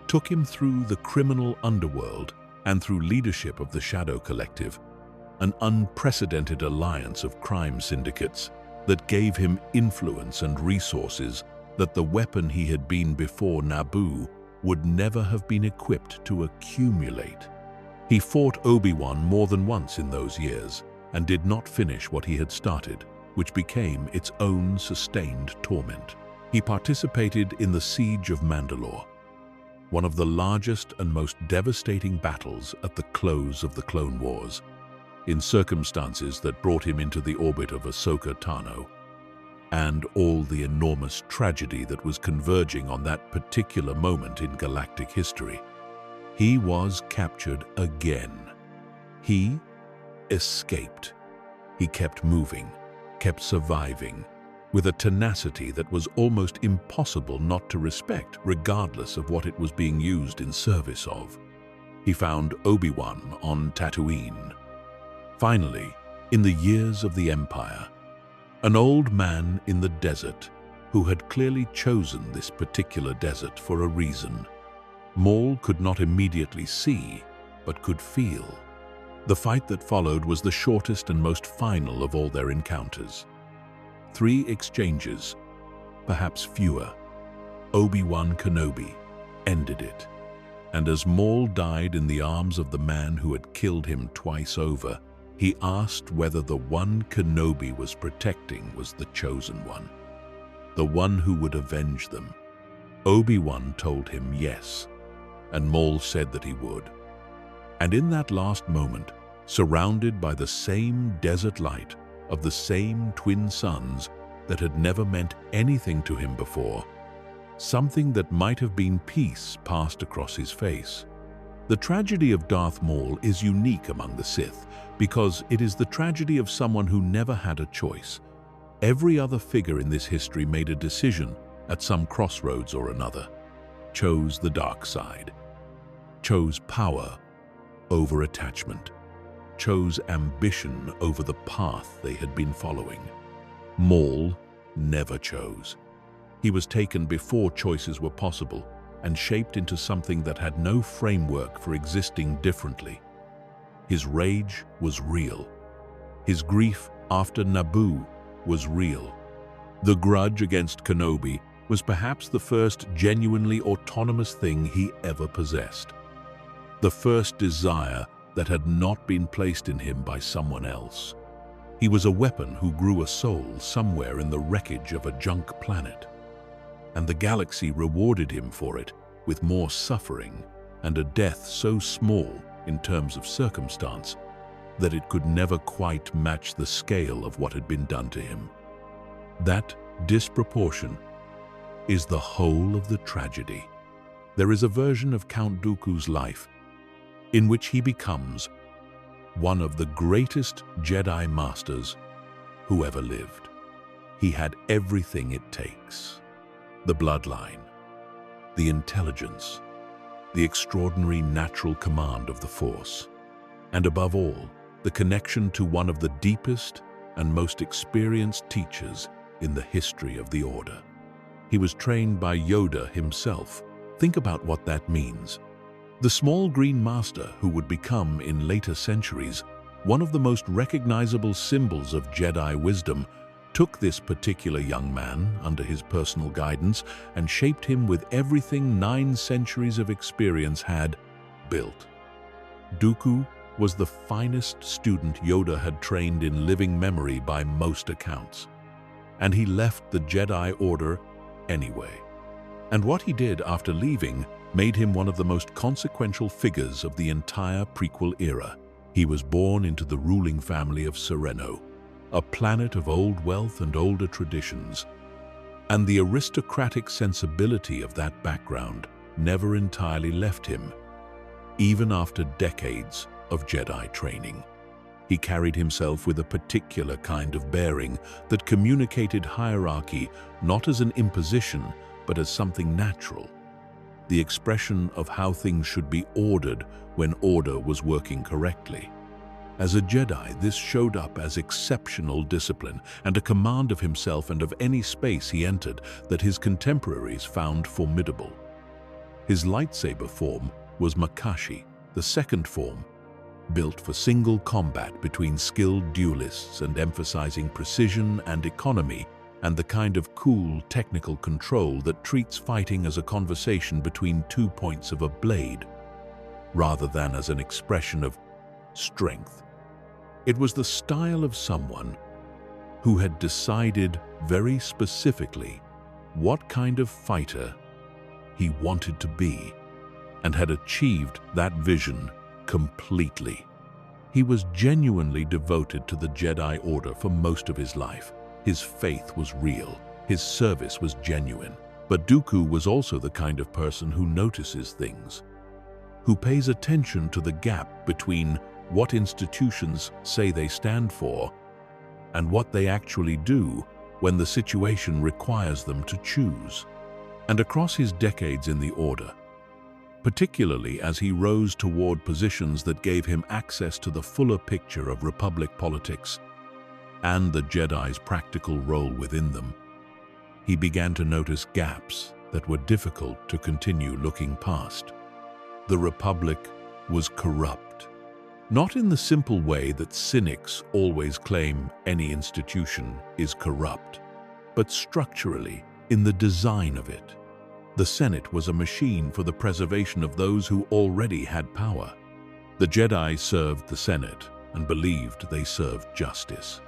took him through the criminal underworld and through leadership of the Shadow Collective, an unprecedented alliance of crime syndicates that gave him influence and resources that the weapon he had been before Naboo would never have been equipped to accumulate. He fought Obi-Wan more than once in those years and did not finish what he had started, which became its own sustained torment. He participated in the Siege of Mandalore, one of the largest and most devastating battles at the close of the Clone Wars, in circumstances that brought him into the orbit of Ahsoka Tano, and all the enormous tragedy that was converging on that particular moment in galactic history. He was captured again. He escaped. He kept moving, kept surviving, with a tenacity that was almost impossible not to respect, regardless of what it was being used in service of. He found Obi-Wan on Tatooine. Finally, in the years of the Empire, an old man in the desert who had clearly chosen this particular desert for a reason. Maul could not immediately see, but could feel. The fight that followed was the shortest and most final of all their encounters. 3 exchanges, perhaps fewer. Obi-Wan Kenobi, ended it. And as Maul died in the arms of the man who had killed him twice over, he asked whether the one Kenobi was protecting was the chosen one, the one who would avenge them. Obi-Wan told him yes, and Maul said that he would. And in that last moment, surrounded by the same desert light of the same twin suns that had never meant anything to him before, something that might have been peace passed across his face. The tragedy of Darth Maul is unique among the Sith because it is the tragedy of someone who never had a choice. Every other figure in this history made a decision at some crossroads or another, chose the dark side, chose power over attachment, chose ambition over the path they had been following. Maul never chose. He was taken before choices were possible and shaped into something that had no framework for existing differently. His rage was real. His grief after Naboo was real. The grudge against Kenobi was perhaps the first genuinely autonomous thing he ever possessed. The first desire that had not been placed in him by someone else. He was a weapon who grew a soul somewhere in the wreckage of a junk planet. And the galaxy rewarded him for it with more suffering and a death so small in terms of circumstance that it could never quite match the scale of what had been done to him. That disproportion is the whole of the tragedy. There is a version of Count Dooku's life in which he becomes one of the greatest Jedi Masters who ever lived. He had everything it takes: the bloodline, the intelligence, the extraordinary natural command of the Force, and above all, the connection to one of the deepest and most experienced teachers in the history of the Order. He was trained by Yoda himself. Think about what that means. The small green master who would become, in later centuries, one of the most recognizable symbols of Jedi wisdom, took this particular young man under his personal guidance and shaped him with everything 9 centuries of experience had built. Dooku was the finest student Yoda had trained in living memory by most accounts. And he left the Jedi Order anyway. And what he did after leaving made him one of the most consequential figures of the entire prequel era. He was born into the ruling family of Sereno, a planet of old wealth and older traditions. And the aristocratic sensibility of that background never entirely left him, even after decades of Jedi training. He carried himself with a particular kind of bearing that communicated hierarchy not as an imposition, but as something natural. The expression of how things should be ordered when order was working correctly. As a Jedi, this showed up as exceptional discipline and a command of himself and of any space he entered that his contemporaries found formidable. His lightsaber form was Makashi, the second form, built for single combat between skilled duelists and emphasizing precision and economy, and the kind of cool technical control that treats fighting as a conversation between 2 points of a blade, rather than as an expression of strength. It was the style of someone who had decided very specifically what kind of fighter he wanted to be, and had achieved that vision completely. He was genuinely devoted to the Jedi Order for most of his life. His faith was real, his service was genuine. But Dooku was also the kind of person who notices things, who pays attention to the gap between what institutions say they stand for and what they actually do when the situation requires them to choose. And across his decades in the Order, particularly as he rose toward positions that gave him access to the fuller picture of Republic politics and the Jedi's practical role within them, he began to notice gaps that were difficult to continue looking past. The Republic was corrupt, not in the simple way that cynics always claim any institution is corrupt, but structurally in the design of it. The Senate was a machine for the preservation of those who already had power. The Jedi served the Senate and believed they served justice.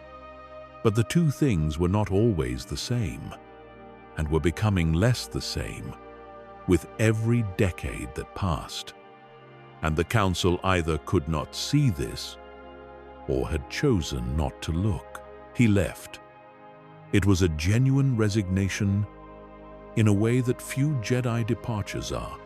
But the two things were not always the same, and were becoming less the same with every decade that passed. And the Council either could not see this or had chosen not to look. He left. It was a genuine resignation in a way that few Jedi departures are,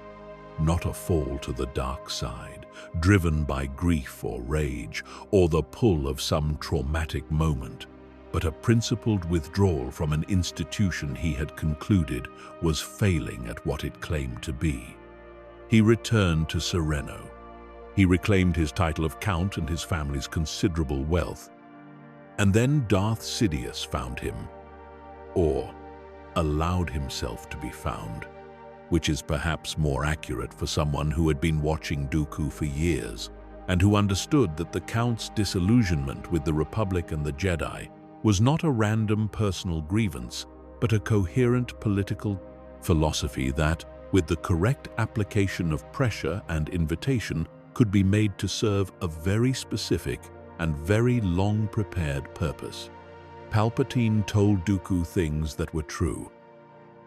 not a fall to the dark side, driven by grief or rage or the pull of some traumatic moment, but a principled withdrawal from an institution he had concluded was failing at what it claimed to be. He returned to Sereno. He reclaimed his title of Count and his family's considerable wealth. And then Darth Sidious found him, or allowed himself to be found, which is perhaps more accurate for someone who had been watching Dooku for years and who understood that the Count's disillusionment with the Republic and the Jedi was not a random personal grievance, but a coherent political philosophy that, with the correct application of pressure and invitation, could be made to serve a very specific and very long-prepared purpose. Palpatine told Dooku things that were true.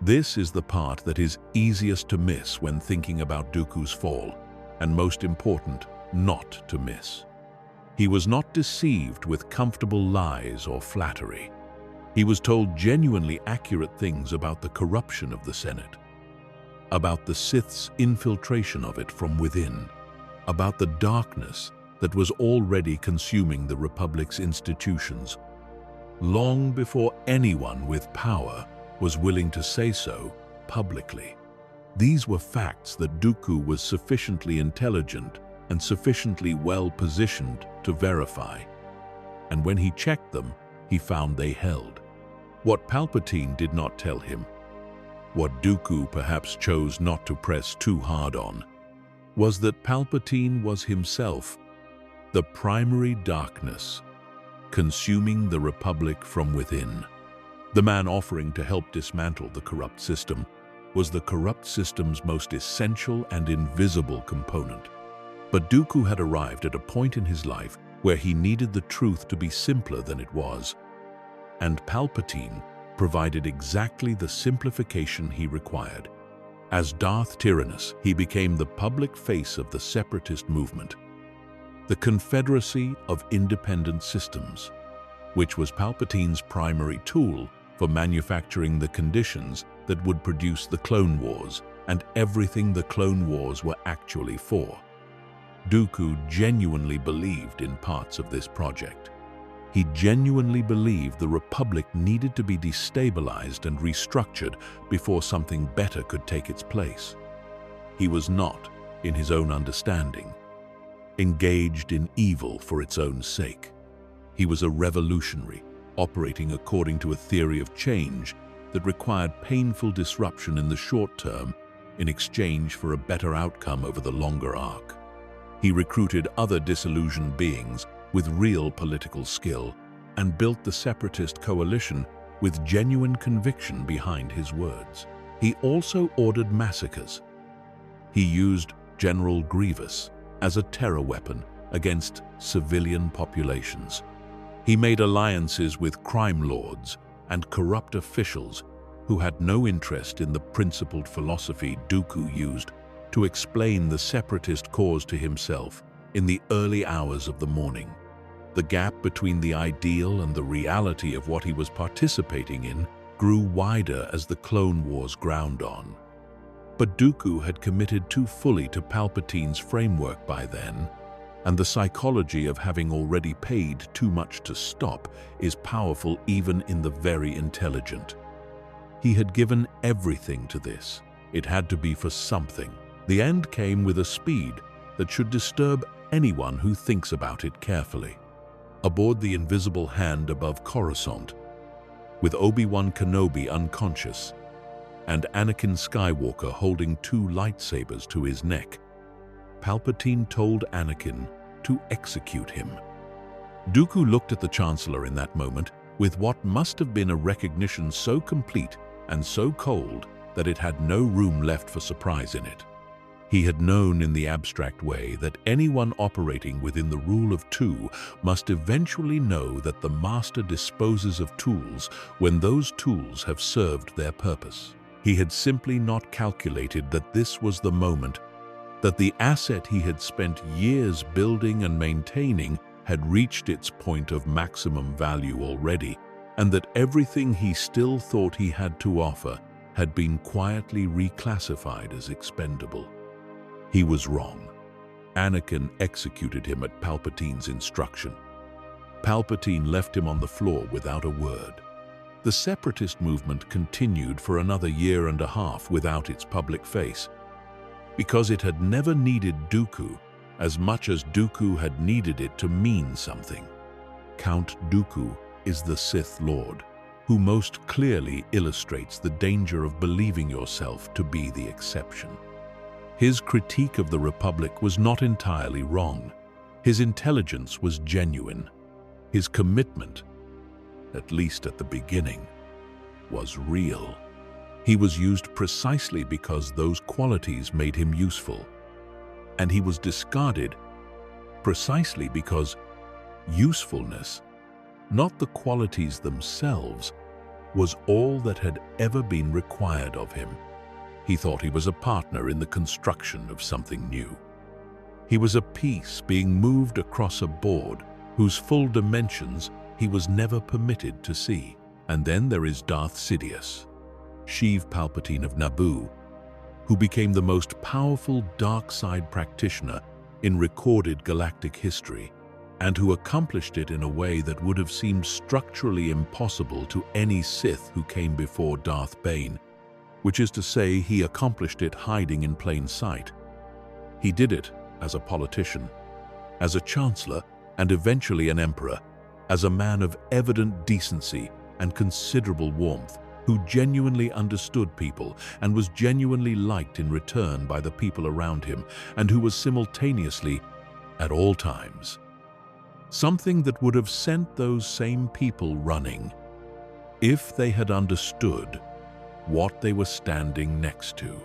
This is the part that is easiest to miss when thinking about Dooku's fall, and most important, not to miss. He was not deceived with comfortable lies or flattery. He was told genuinely accurate things about the corruption of the Senate, about the Sith's infiltration of it from within, about the darkness that was already consuming the Republic's institutions, long before anyone with power was willing to say so publicly. These were facts that Dooku was sufficiently intelligent and sufficiently well-positioned to verify, and when he checked them, he found they held. What Palpatine did not tell him, what Dooku perhaps chose not to press too hard on, was that Palpatine was himself the primary darkness, consuming the Republic from within. The man offering to help dismantle the corrupt system was the corrupt system's most essential and invisible component. But Dooku had arrived at a point in his life where he needed the truth to be simpler than it was, and Palpatine provided exactly the simplification he required. As Darth Tyrannus, he became the public face of the separatist movement, the Confederacy of Independent Systems, which was Palpatine's primary tool for manufacturing the conditions that would produce the Clone Wars and everything the Clone Wars were actually for. Dooku genuinely believed in parts of this project. He genuinely believed the Republic needed to be destabilized and restructured before something better could take its place. He was not, in his own understanding, engaged in evil for its own sake. He was a revolutionary, operating according to a theory of change that required painful disruption in the short term in exchange for a better outcome over the longer arc. He recruited other disillusioned beings with real political skill and built the separatist coalition with genuine conviction behind his words. He also ordered massacres. He used General Grievous as a terror weapon against civilian populations. He made alliances with crime lords and corrupt officials who had no interest in the principled philosophy Dooku used to explain the separatist cause to himself in the early hours of the morning. The gap between the ideal and the reality of what he was participating in grew wider as the Clone Wars ground on. But Dooku had committed too fully to Palpatine's framework by then, and the psychology of having already paid too much to stop is powerful even in the very intelligent. He had given everything to this. It had to be for something. The end came with a speed that should disturb anyone who thinks about it carefully. Aboard the invisible hand above Coruscant, with Obi-Wan Kenobi unconscious and Anakin Skywalker holding two lightsabers to his neck, Palpatine told Anakin to execute him. Dooku looked at the Chancellor in that moment with what must have been a recognition so complete and so cold that it had no room left for surprise in it. He had known in the abstract way that anyone operating within the rule of two must eventually know that the master disposes of tools when those tools have served their purpose. He had simply not calculated that this was the moment, that the asset he had spent years building and maintaining had reached its point of maximum value already, and that everything he still thought he had to offer had been quietly reclassified as expendable. He was wrong. Anakin executed him at Palpatine's instruction. Palpatine left him on the floor without a word. The separatist movement continued for another year and a half without its public face, because it had never needed Dooku as much as Dooku had needed it to mean something. Count Dooku is the Sith Lord, who most clearly illustrates the danger of believing yourself to be the exception. His critique of the Republic was not entirely wrong. His intelligence was genuine. His commitment, at least at the beginning, was real. He was used precisely because those qualities made him useful. And he was discarded precisely because usefulness, not the qualities themselves, was all that had ever been required of him. He thought he was a partner in the construction of something new. He was a piece being moved across a board whose full dimensions he was never permitted to see. And then there is Darth Sidious, Sheev Palpatine of Naboo, who became the most powerful dark side practitioner in recorded galactic history, and who accomplished it in a way that would have seemed structurally impossible to any Sith who came before Darth Bane, which is to say, he accomplished it hiding in plain sight. He did it as a politician, as a chancellor, and eventually an emperor, as a man of evident decency and considerable warmth, who genuinely understood people and was genuinely liked in return by the people around him, and who was simultaneously, at all times, something that would have sent those same people running if they had understood what they were standing next to.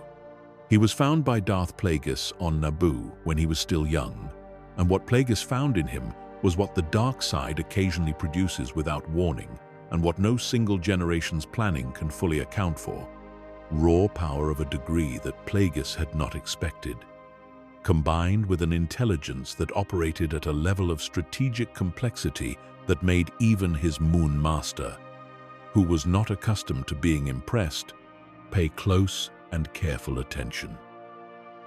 He was found by Darth Plagueis on Naboo when he was still young, and what Plagueis found in him was what the dark side occasionally produces without warning, and what no single generation's planning can fully account for: raw power of a degree that Plagueis had not expected, combined with an intelligence that operated at a level of strategic complexity that made even his Moon Master, who was not accustomed to being impressed, pay close and careful attention.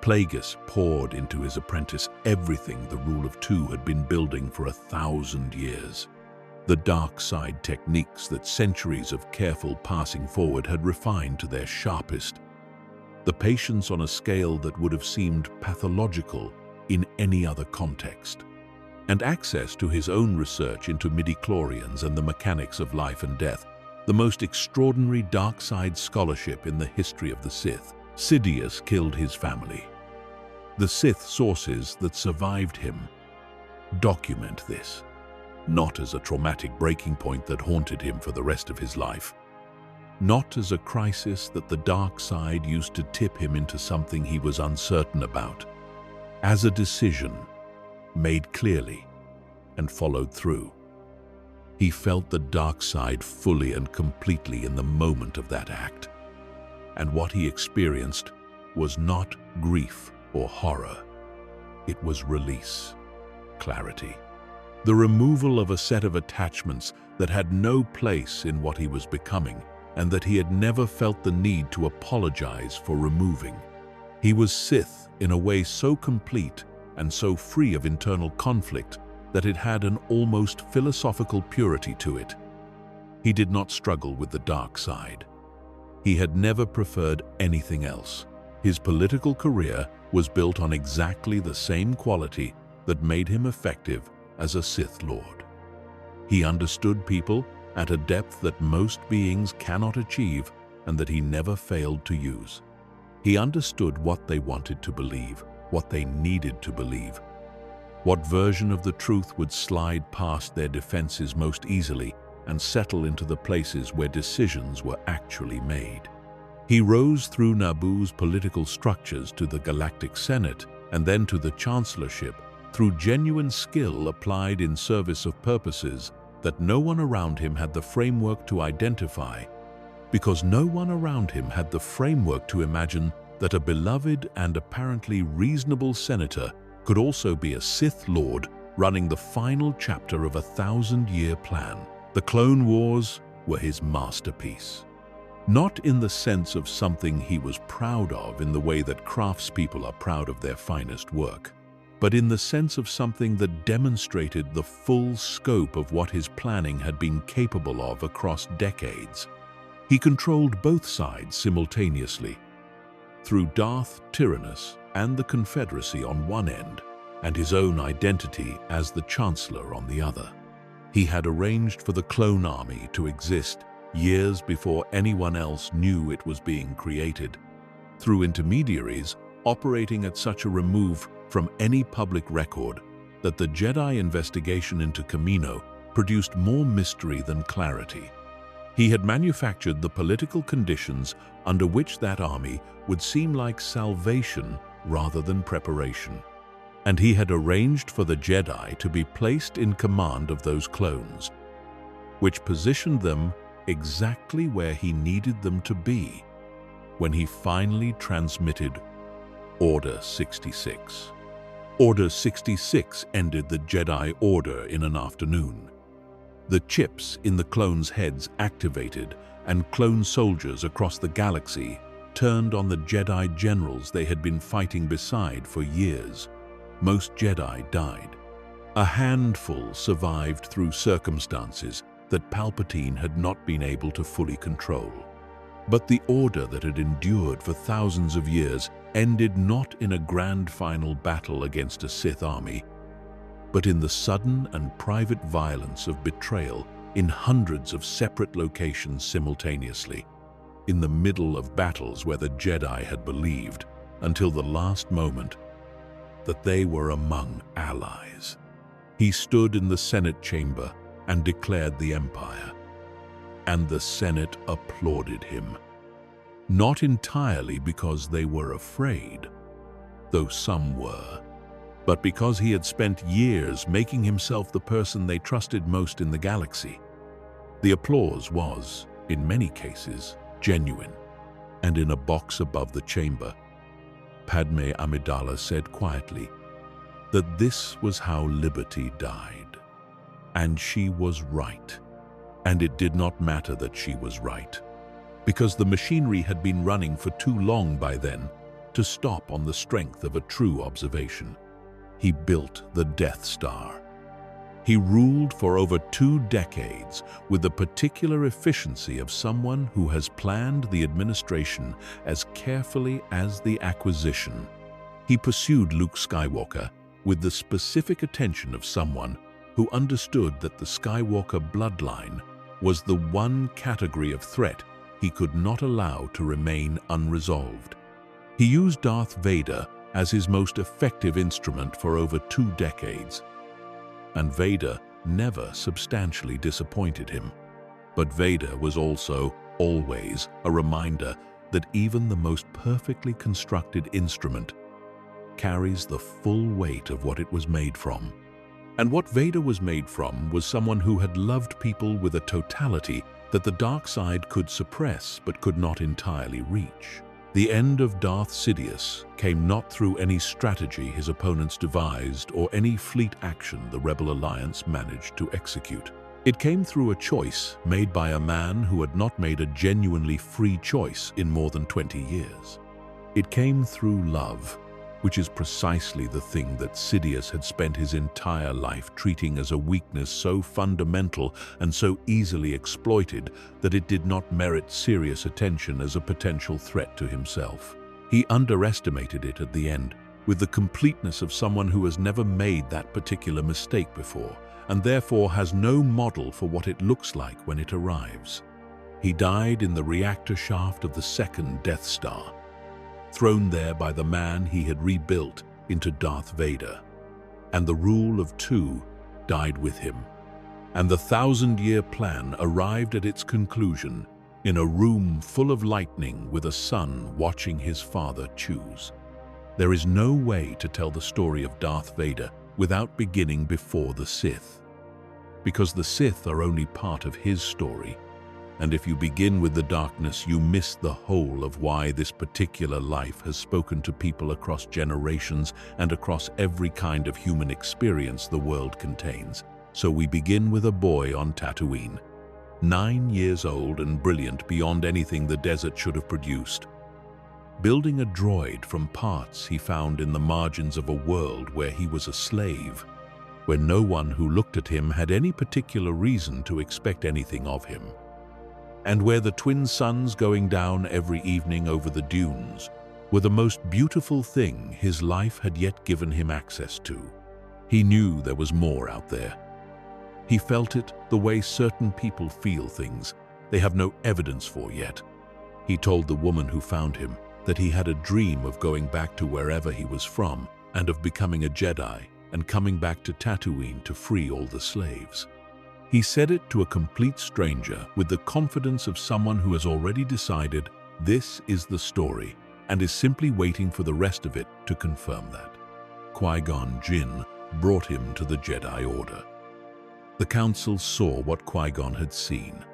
Plagueis poured into his apprentice everything the Rule of Two had been building for 1,000 years. The dark side techniques that centuries of careful passing forward had refined to their sharpest. The patience on a scale that would have seemed pathological in any other context. And access to his own research into midichlorians and the mechanics of life and death, the most extraordinary dark side scholarship in the history of the Sith. Sidious killed his family. The Sith sources that survived him document this, not as a traumatic breaking point that haunted him for the rest of his life, not as a crisis that the dark side used to tip him into something he was uncertain about, as a decision made clearly and followed through. He felt the dark side fully and completely in the moment of that act, and what he experienced was not grief or horror. It was release, clarity, the removal of a set of attachments that had no place in what he was becoming and that he had never felt the need to apologize for removing. He was Sith in a way so complete and so free of internal conflict that it had an almost philosophical purity to it. He did not struggle with the dark side. He had never preferred anything else. His political career was built on exactly the same quality that made him effective as a Sith Lord. He understood people at a depth that most beings cannot achieve and that he never failed to use. He understood what they wanted to believe, what they needed to believe, what version of the truth would slide past their defenses most easily and settle into the places where decisions were actually made. He rose through Naboo's political structures to the Galactic Senate and then to the Chancellorship through genuine skill applied in service of purposes that no one around him had the framework to identify, because no one around him had the framework to imagine that a beloved and apparently reasonable senator could also be a Sith Lord running the final chapter of a 1,000-year plan. The Clone Wars were his masterpiece. Not in the sense of something he was proud of in the way that craftspeople are proud of their finest work, but in the sense of something that demonstrated the full scope of what his planning had been capable of across decades. He controlled both sides simultaneously, through Darth Tyrannus and the Confederacy on one end, and his own identity as the Chancellor on the other. He had arranged for the clone army to exist years before anyone else knew it was being created, through intermediaries operating at such a remove from any public record that the Jedi investigation into Kamino produced more mystery than clarity. He had manufactured the political conditions under which that army would seem like salvation rather than preparation. And he had arranged for the Jedi to be placed in command of those clones, which positioned them exactly where he needed them to be when he finally transmitted Order 66. Order 66 ended the Jedi Order in an afternoon. The chips in the clones' heads activated, and clone soldiers across the galaxy turned on the Jedi generals they had been fighting beside for years. Most Jedi died. A handful survived through circumstances that Palpatine had not been able to fully control. But the order that had endured for thousands of years ended not in a grand final battle against a Sith army, but in the sudden and private violence of betrayal in hundreds of separate locations simultaneously, in the middle of battles where the Jedi had believed, until the last moment, that they were among allies. He stood in the Senate chamber and declared the Empire, and the Senate applauded him. Not entirely because they were afraid, though some were, but because he had spent years making himself the person they trusted most in the galaxy. The applause was, in many cases, genuine, and in a box above the chamber, Padme Amidala said quietly that this was how liberty died. And she was right. And it did not matter that she was right, because the machinery had been running for too long by then to stop on the strength of a true observation. He built the Death Star. He ruled for over 2 decades with the particular efficiency of someone who has planned the administration as carefully as the acquisition. He pursued Luke Skywalker with the specific attention of someone who understood that the Skywalker bloodline was the one category of threat he could not allow to remain unresolved. He used Darth Vader as his most effective instrument for over 2 decades, and Vader never substantially disappointed him. But Vader was also, always, a reminder that even the most perfectly constructed instrument carries the full weight of what it was made from. And what Vader was made from was someone who had loved people with a totality that the dark side could suppress but could not entirely reach. The end of Darth Sidious came not through any strategy his opponents devised or any fleet action the Rebel Alliance managed to execute. It came through a choice made by a man who had not made a genuinely free choice in more than 20 years. It came through love, which is precisely the thing that Sidious had spent his entire life treating as a weakness so fundamental and so easily exploited that it did not merit serious attention as a potential threat to himself. He underestimated it at the end, with the completeness of someone who has never made that particular mistake before, and therefore has no model for what it looks like when it arrives. He died in the reactor shaft of the second Death Star, thrown there by the man he had rebuilt into Darth Vader, and the rule of 2 died with him. And the 1,000-year plan arrived at its conclusion in a room full of lightning with a son watching his father choose. There is no way to tell the story of Darth Vader without beginning before the Sith, because the Sith are only part of his story, and if you begin with the darkness, you miss the whole of why this particular life has spoken to people across generations and across every kind of human experience the world contains. So we begin with a boy on Tatooine, 9 years old and brilliant beyond anything the desert should have produced, building a droid from parts he found in the margins of a world where he was a slave, where no one who looked at him had any particular reason to expect anything of him, and where the twin suns going down every evening over the dunes were the most beautiful thing his life had yet given him access to. He knew there was more out there. He felt it the way certain people feel things they have no evidence for yet. He told the woman who found him that he had a dream of going back to wherever he was from and of becoming a Jedi and coming back to Tatooine to free all the slaves. He said it to a complete stranger with the confidence of someone who has already decided this is the story and is simply waiting for the rest of it to confirm that. Qui-Gon Jinn brought him to the Jedi Order. The Council saw what Qui-Gon had seen,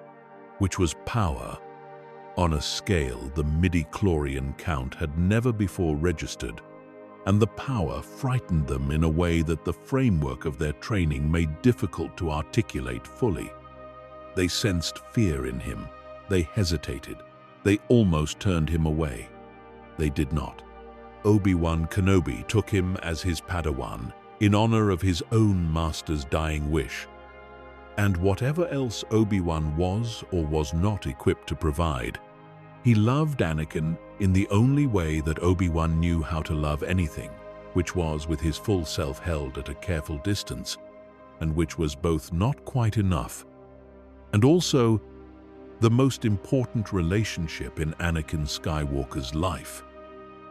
which was power on a scale the midi-chlorian count had never before registered, and the power frightened them in a way that the framework of their training made difficult to articulate fully. They sensed fear in him. They hesitated. They almost turned him away. They did not. Obi-Wan Kenobi took him as his Padawan in honor of his own master's dying wish. And whatever else Obi-Wan was or was not equipped to provide, he loved Anakin in the only way that Obi-Wan knew how to love anything, which was with his full self held at a careful distance, and which was both not quite enough, and also the most important relationship in Anakin Skywalker's life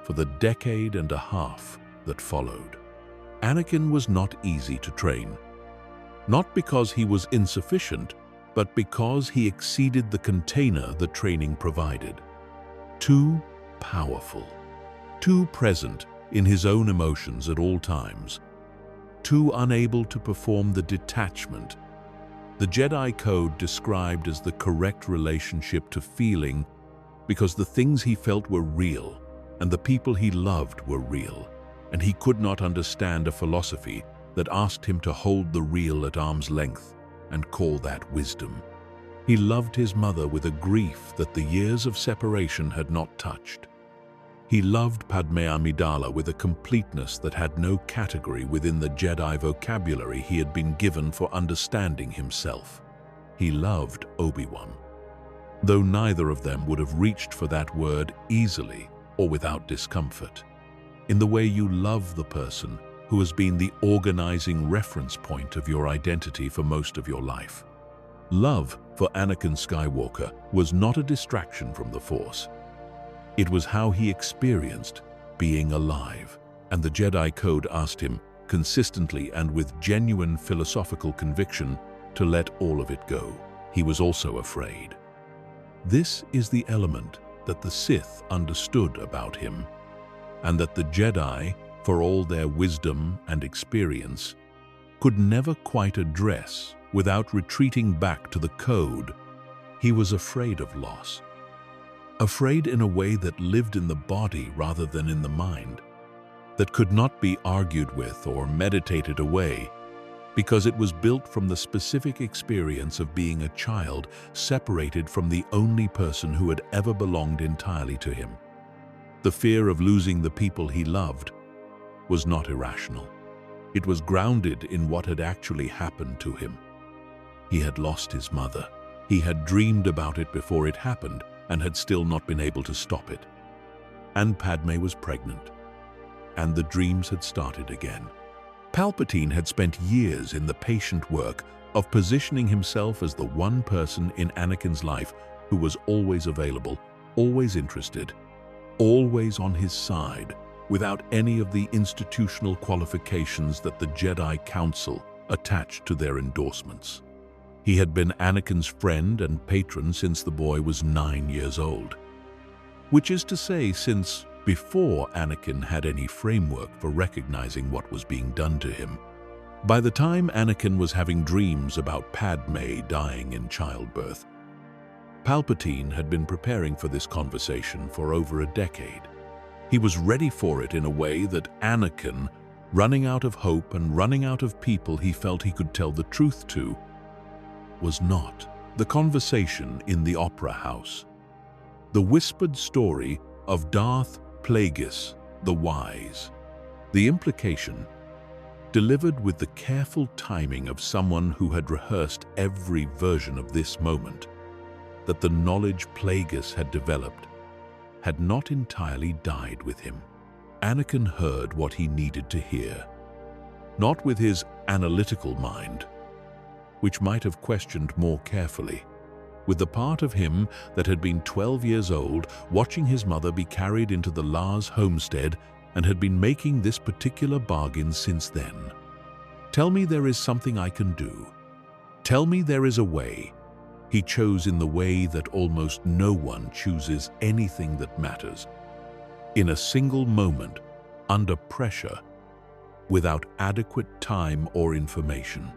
for the decade and a half that followed. Anakin was not easy to train, not because he was insufficient, but because he exceeded the container the training provided. Too powerful, too present in his own emotions at all times, too unable to perform the detachment the Jedi Code described as the correct relationship to feeling, because the things he felt were real and the people he loved were real, and he could not understand a philosophy that asked him to hold the real at arm's length and call that wisdom. He loved his mother with a grief that the years of separation had not touched. He loved Padme Amidala with a completeness that had no category within the Jedi vocabulary he had been given for understanding himself. He loved Obi-Wan, though neither of them would have reached for that word easily or without discomfort, in the way you love the person who has been the organizing reference point of your identity for most of your life. Love for Anakin Skywalker was not a distraction from the Force. It was how he experienced being alive, and the Jedi Code asked him, consistently and with genuine philosophical conviction, to let all of it go. He was also afraid. This is the element that the Sith understood about him, and that the Jedi, for all their wisdom and experience, could never quite address without retreating back to the code. He was afraid of loss. Afraid in a way that lived in the body rather than in the mind, that could not be argued with or meditated away, because it was built from the specific experience of being a child separated from the only person who had ever belonged entirely to him. The fear of losing the people he loved was not irrational. It was grounded in what had actually happened to him. He had lost his mother. He had dreamed about it before it happened and had still not been able to stop it. And Padme was pregnant, and the dreams had started again. Palpatine had spent years in the patient work of positioning himself as the one person in Anakin's life who was always available, always interested, always on his side, without any of the institutional qualifications that the Jedi Council attached to their endorsements. He had been Anakin's friend and patron since the boy was 9 years old, which is to say, since before Anakin had any framework for recognizing what was being done to him. By the time Anakin was having dreams about Padme dying in childbirth, Palpatine had been preparing for this conversation for over a decade. He was ready for it in a way that Anakin, running out of hope and running out of people he felt he could tell the truth to, was not. The conversation in the opera house. The whispered story of Darth Plagueis the Wise. The implication, delivered with the careful timing of someone who had rehearsed every version of this moment, that the knowledge Plagueis had developed had not entirely died with him. Anakin heard what he needed to hear, not with his analytical mind, which might have questioned more carefully, with the part of him that had been 12 years old, watching his mother be carried into the Lars homestead and had been making this particular bargain since then. Tell me there is something I can do. Tell me there is a way. He chose in the way that almost no one chooses anything that matters. In a single moment, under pressure, without adequate time or information.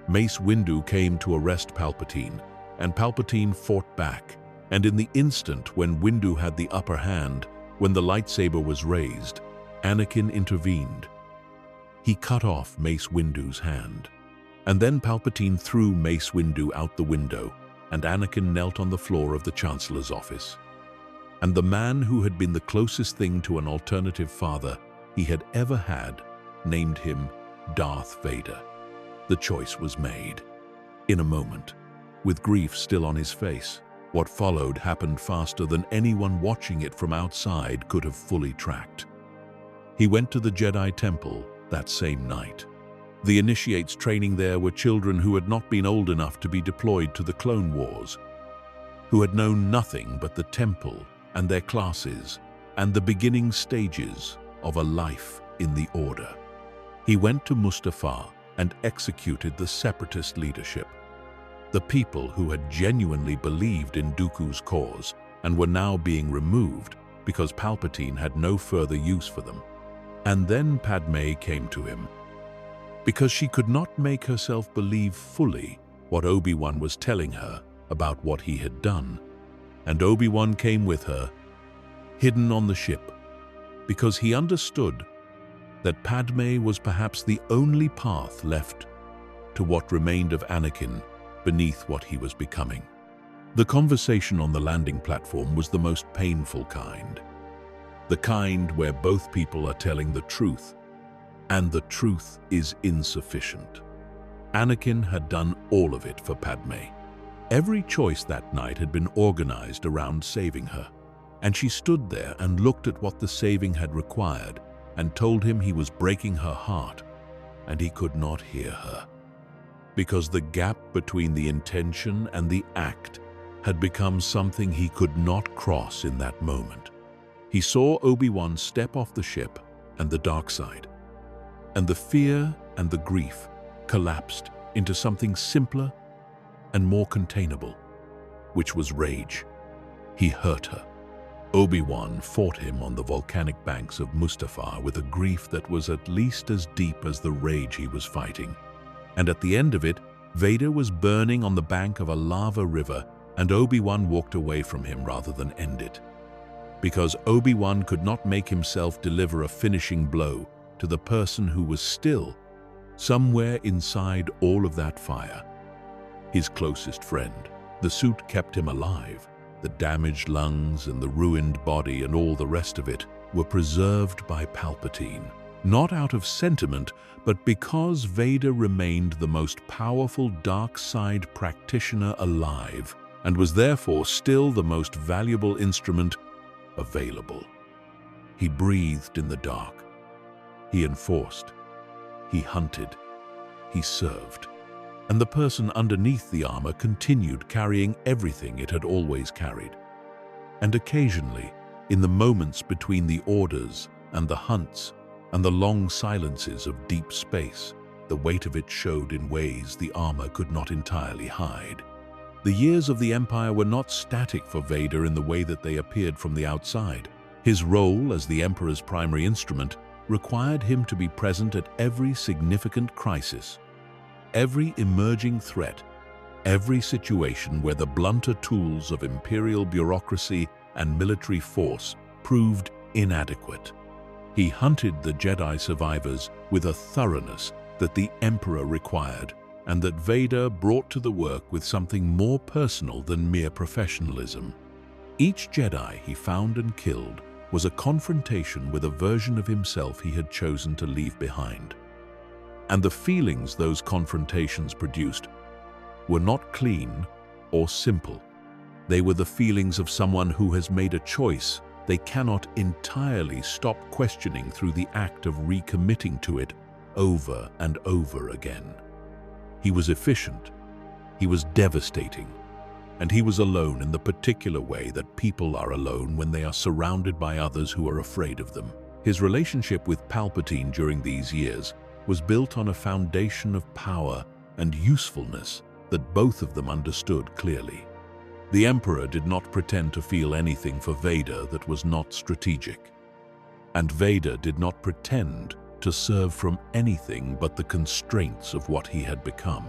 Mace Windu came to arrest Palpatine, and Palpatine fought back, and in the instant when Windu had the upper hand, when the lightsaber was raised, Anakin intervened. He cut off Mace Windu's hand, and then Palpatine threw Mace Windu out the window, and Anakin knelt on the floor of the Chancellor's office. And the man who had been the closest thing to an alternative father he had ever had named him Darth Vader. The choice was made. In a moment, with grief still on his face, what followed happened faster than anyone watching it from outside could have fully tracked. He went to the Jedi Temple that same night. The initiates training there were children who had not been old enough to be deployed to the Clone Wars, who had known nothing but the temple and their classes and the beginning stages of a life in the Order. He went to Mustafar and executed the separatist leadership, the people who had genuinely believed in Dooku's cause and were now being removed because Palpatine had no further use for them. And then Padme came to him, because she could not make herself believe fully what Obi-Wan was telling her about what he had done. And Obi-Wan came with her, hidden on the ship, because he understood that Padme was perhaps the only path left to what remained of Anakin beneath what he was becoming. The conversation on the landing platform was the most painful kind. The kind where both people are telling the truth, and the truth is insufficient. Anakin had done all of it for Padme. Every choice that night had been organized around saving her, and she stood there and looked at what the saving had required and told him he was breaking her heart, and he could not hear her. Because the gap between the intention and the act had become something he could not cross in that moment. He saw Obi-Wan step off the ship and the dark side, and the fear and the grief collapsed into something simpler and more containable, which was rage. He hurt her. Obi-Wan fought him on the volcanic banks of Mustafar with a grief that was at least as deep as the rage he was fighting. And at the end of it, Vader was burning on the bank of a lava river, and Obi-Wan walked away from him rather than end it. Because Obi-Wan could not make himself deliver a finishing blow to the person who was still, somewhere inside all of that fire, his closest friend. The suit kept him alive. The damaged lungs and the ruined body and all the rest of it were preserved by Palpatine, not out of sentiment, but because Vader remained the most powerful dark side practitioner alive and was therefore still the most valuable instrument available. He breathed in the dark. He enforced. He hunted. He served. And the person underneath the armor continued carrying everything it had always carried. And occasionally, in the moments between the orders and the hunts and the long silences of deep space, The weight of it showed in ways the armor could not entirely hide. The years of the Empire were not static for Vader in the way that they appeared from the outside. His role as the Emperor's primary instrument required him to be present at every significant crisis, every emerging threat, every situation where the blunter tools of imperial bureaucracy and military force proved inadequate. He hunted the Jedi survivors with a thoroughness that the Emperor required, and that Vader brought to the work with something more personal than mere professionalism. Each Jedi he found and killed was a confrontation with a version of himself he had chosen to leave behind. And the feelings those confrontations produced were not clean or simple. They were the feelings of someone who has made a choice they cannot entirely stop questioning through the act of recommitting to it over and over again. He was efficient, he was devastating, and he was alone in the particular way that people are alone when they are surrounded by others who are afraid of them. His relationship with Palpatine during these years was built on a foundation of power and usefulness that both of them understood clearly. The Emperor did not pretend to feel anything for Vader that was not strategic, and Vader did not pretend to serve from anything but the constraints of what he had become.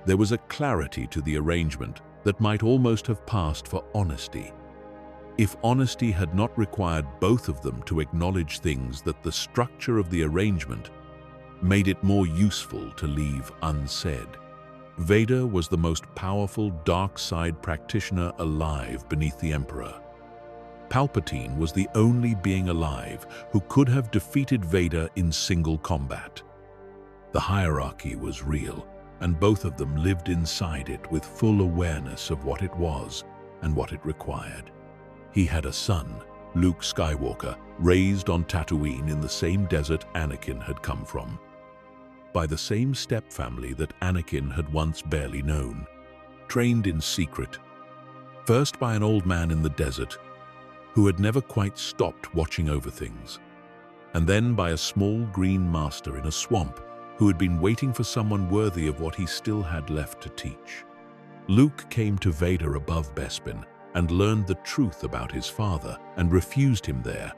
There was a clarity to the arrangement that might almost have passed for honesty, if honesty had not required both of them to acknowledge things that the structure of the arrangement made it more useful to leave unsaid. Vader was the most powerful dark side practitioner alive beneath the Emperor. Palpatine was the only being alive who could have defeated Vader in single combat. The hierarchy was real, and both of them lived inside it with full awareness of what it was and what it required. He had a son, Luke Skywalker, raised on Tatooine in the same desert Anakin had come from, by the same stepfamily that Anakin had once barely known, trained in secret, first by an old man in the desert who had never quite stopped watching over things, and then by a small green master in a swamp who had been waiting for someone worthy of what he still had left to teach. Luke came to Vader above Bespin and learned the truth about his father and refused him there,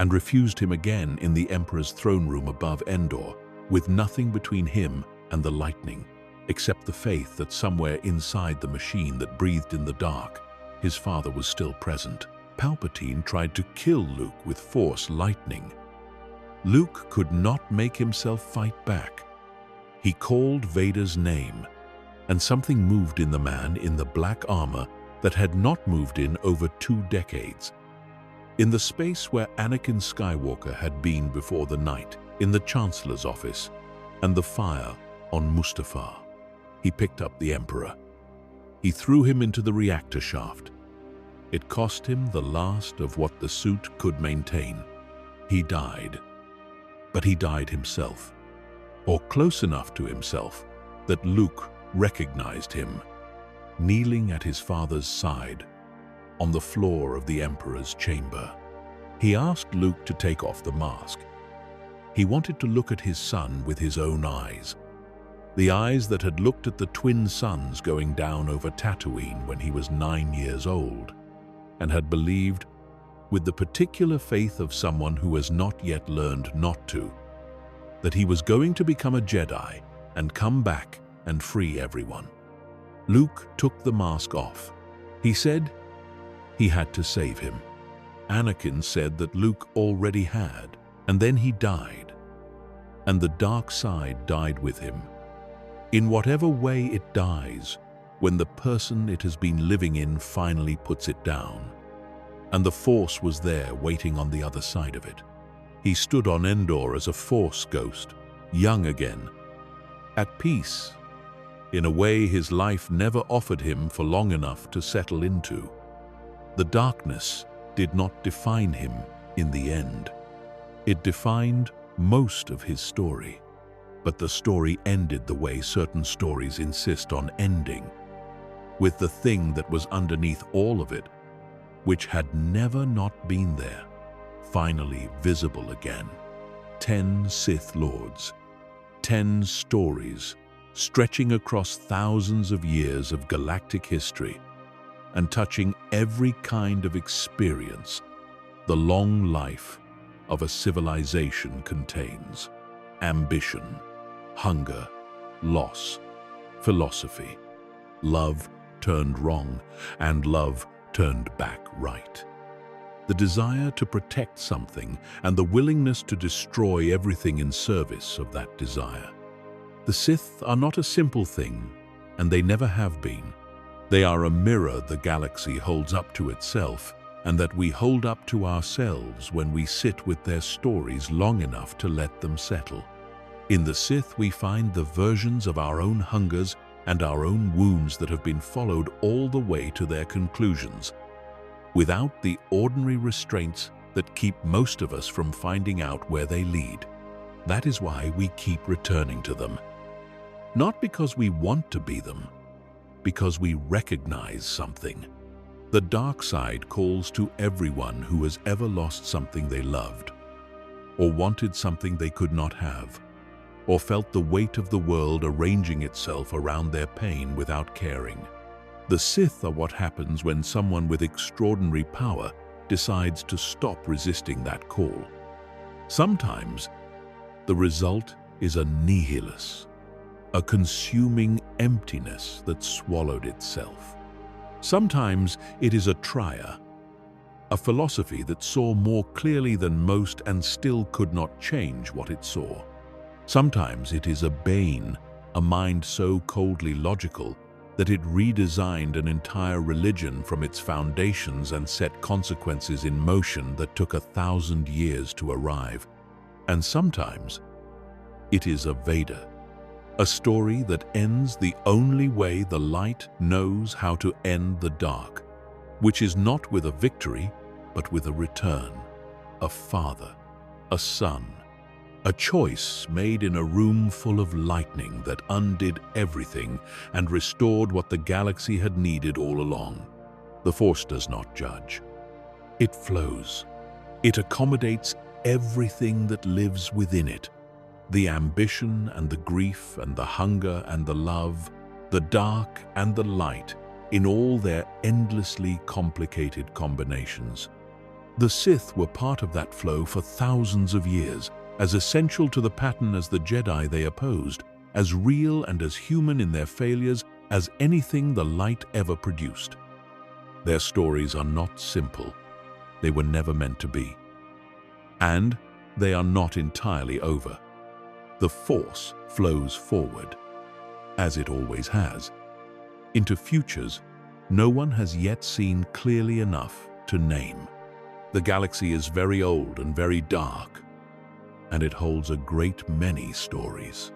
and refused him again in the Emperor's throne room above Endor, with nothing between him and the lightning, except the faith that somewhere inside the machine that breathed in the dark, his father was still present. Palpatine tried to kill Luke with Force lightning. Luke could not make himself fight back. He called Vader's name, and something moved in the man in the black armor that had not moved in over 2 decades. In the space where Anakin Skywalker had been before the night, in the Chancellor's office, and the fire on Mustafar, he picked up the Emperor. He threw him into the reactor shaft. It cost him the last of what the suit could maintain. He died. But he died himself, or close enough to himself that Luke recognized him, kneeling at his father's side, on the floor of the Emperor's chamber. He asked Luke to take off the mask. He wanted to look at his son with his own eyes, the eyes that had looked at the twin suns going down over Tatooine when he was 9 years old, and had believed, with the particular faith of someone who has not yet learned not to, that he was going to become a Jedi and come back and free everyone. Luke took the mask off. He said he had to save him. Anakin said that Luke already had, and then he died, and the dark side died with him. In whatever way it dies, when the person it has been living in finally puts it down, and the Force was there waiting on the other side of it. He stood on Endor as a Force ghost, young again, at peace, in a way his life never offered him for long enough to settle into. The darkness did not define him in the end. It defined most of his story, but the story ended the way certain stories insist on ending, with the thing that was underneath all of it, which had never not been there, finally visible again. 10 Sith Lords, 10 stories stretching across thousands of years of galactic history and touching every kind of experience the long life of a civilization contains: ambition, hunger, loss, philosophy, love turned wrong, and love turned back right. The desire to protect something and the willingness to destroy everything in service of that desire. The Sith are not a simple thing, and they never have been. They are a mirror the galaxy holds up to itself, and that we hold up to ourselves when we sit with their stories long enough to let them settle. In the Sith, we find the versions of our own hungers and our own wounds that have been followed all the way to their conclusions, without the ordinary restraints that keep most of us from finding out where they lead. That is why we keep returning to them. Not because we want to be them, because we recognize something. The dark side calls to everyone who has ever lost something they loved, or wanted something they could not have, or felt the weight of the world arranging itself around their pain without caring. The Sith are what happens when someone with extraordinary power decides to stop resisting that call. Sometimes, the result is a nihilus, a consuming emptiness that swallowed itself. Sometimes it is a trier, a philosophy that saw more clearly than most and still could not change what it saw. Sometimes it is a bane, a mind so coldly logical that it redesigned an entire religion from its foundations and set consequences in motion that took 1,000 years to arrive. And sometimes it is a Veda, a story that ends the only way the light knows how to end the dark, which is not with a victory, but with a return, a father, a son, a choice made in a room full of lightning that undid everything and restored what the galaxy had needed all along. The Force does not judge. It flows. It accommodates everything that lives within it. The ambition and the grief and the hunger and the love, the dark and the light, in all their endlessly complicated combinations. The Sith were part of that flow for thousands of years, as essential to the pattern as the Jedi they opposed, as real and as human in their failures as anything the light ever produced. Their stories are not simple. They were never meant to be. And they are not entirely over. The Force flows forward, as it always has, into futures no one has yet seen clearly enough to name. The galaxy is very old and very dark, and it holds a great many stories.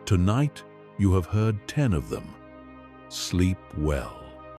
Tonight, you have heard 10 of them. Sleep well.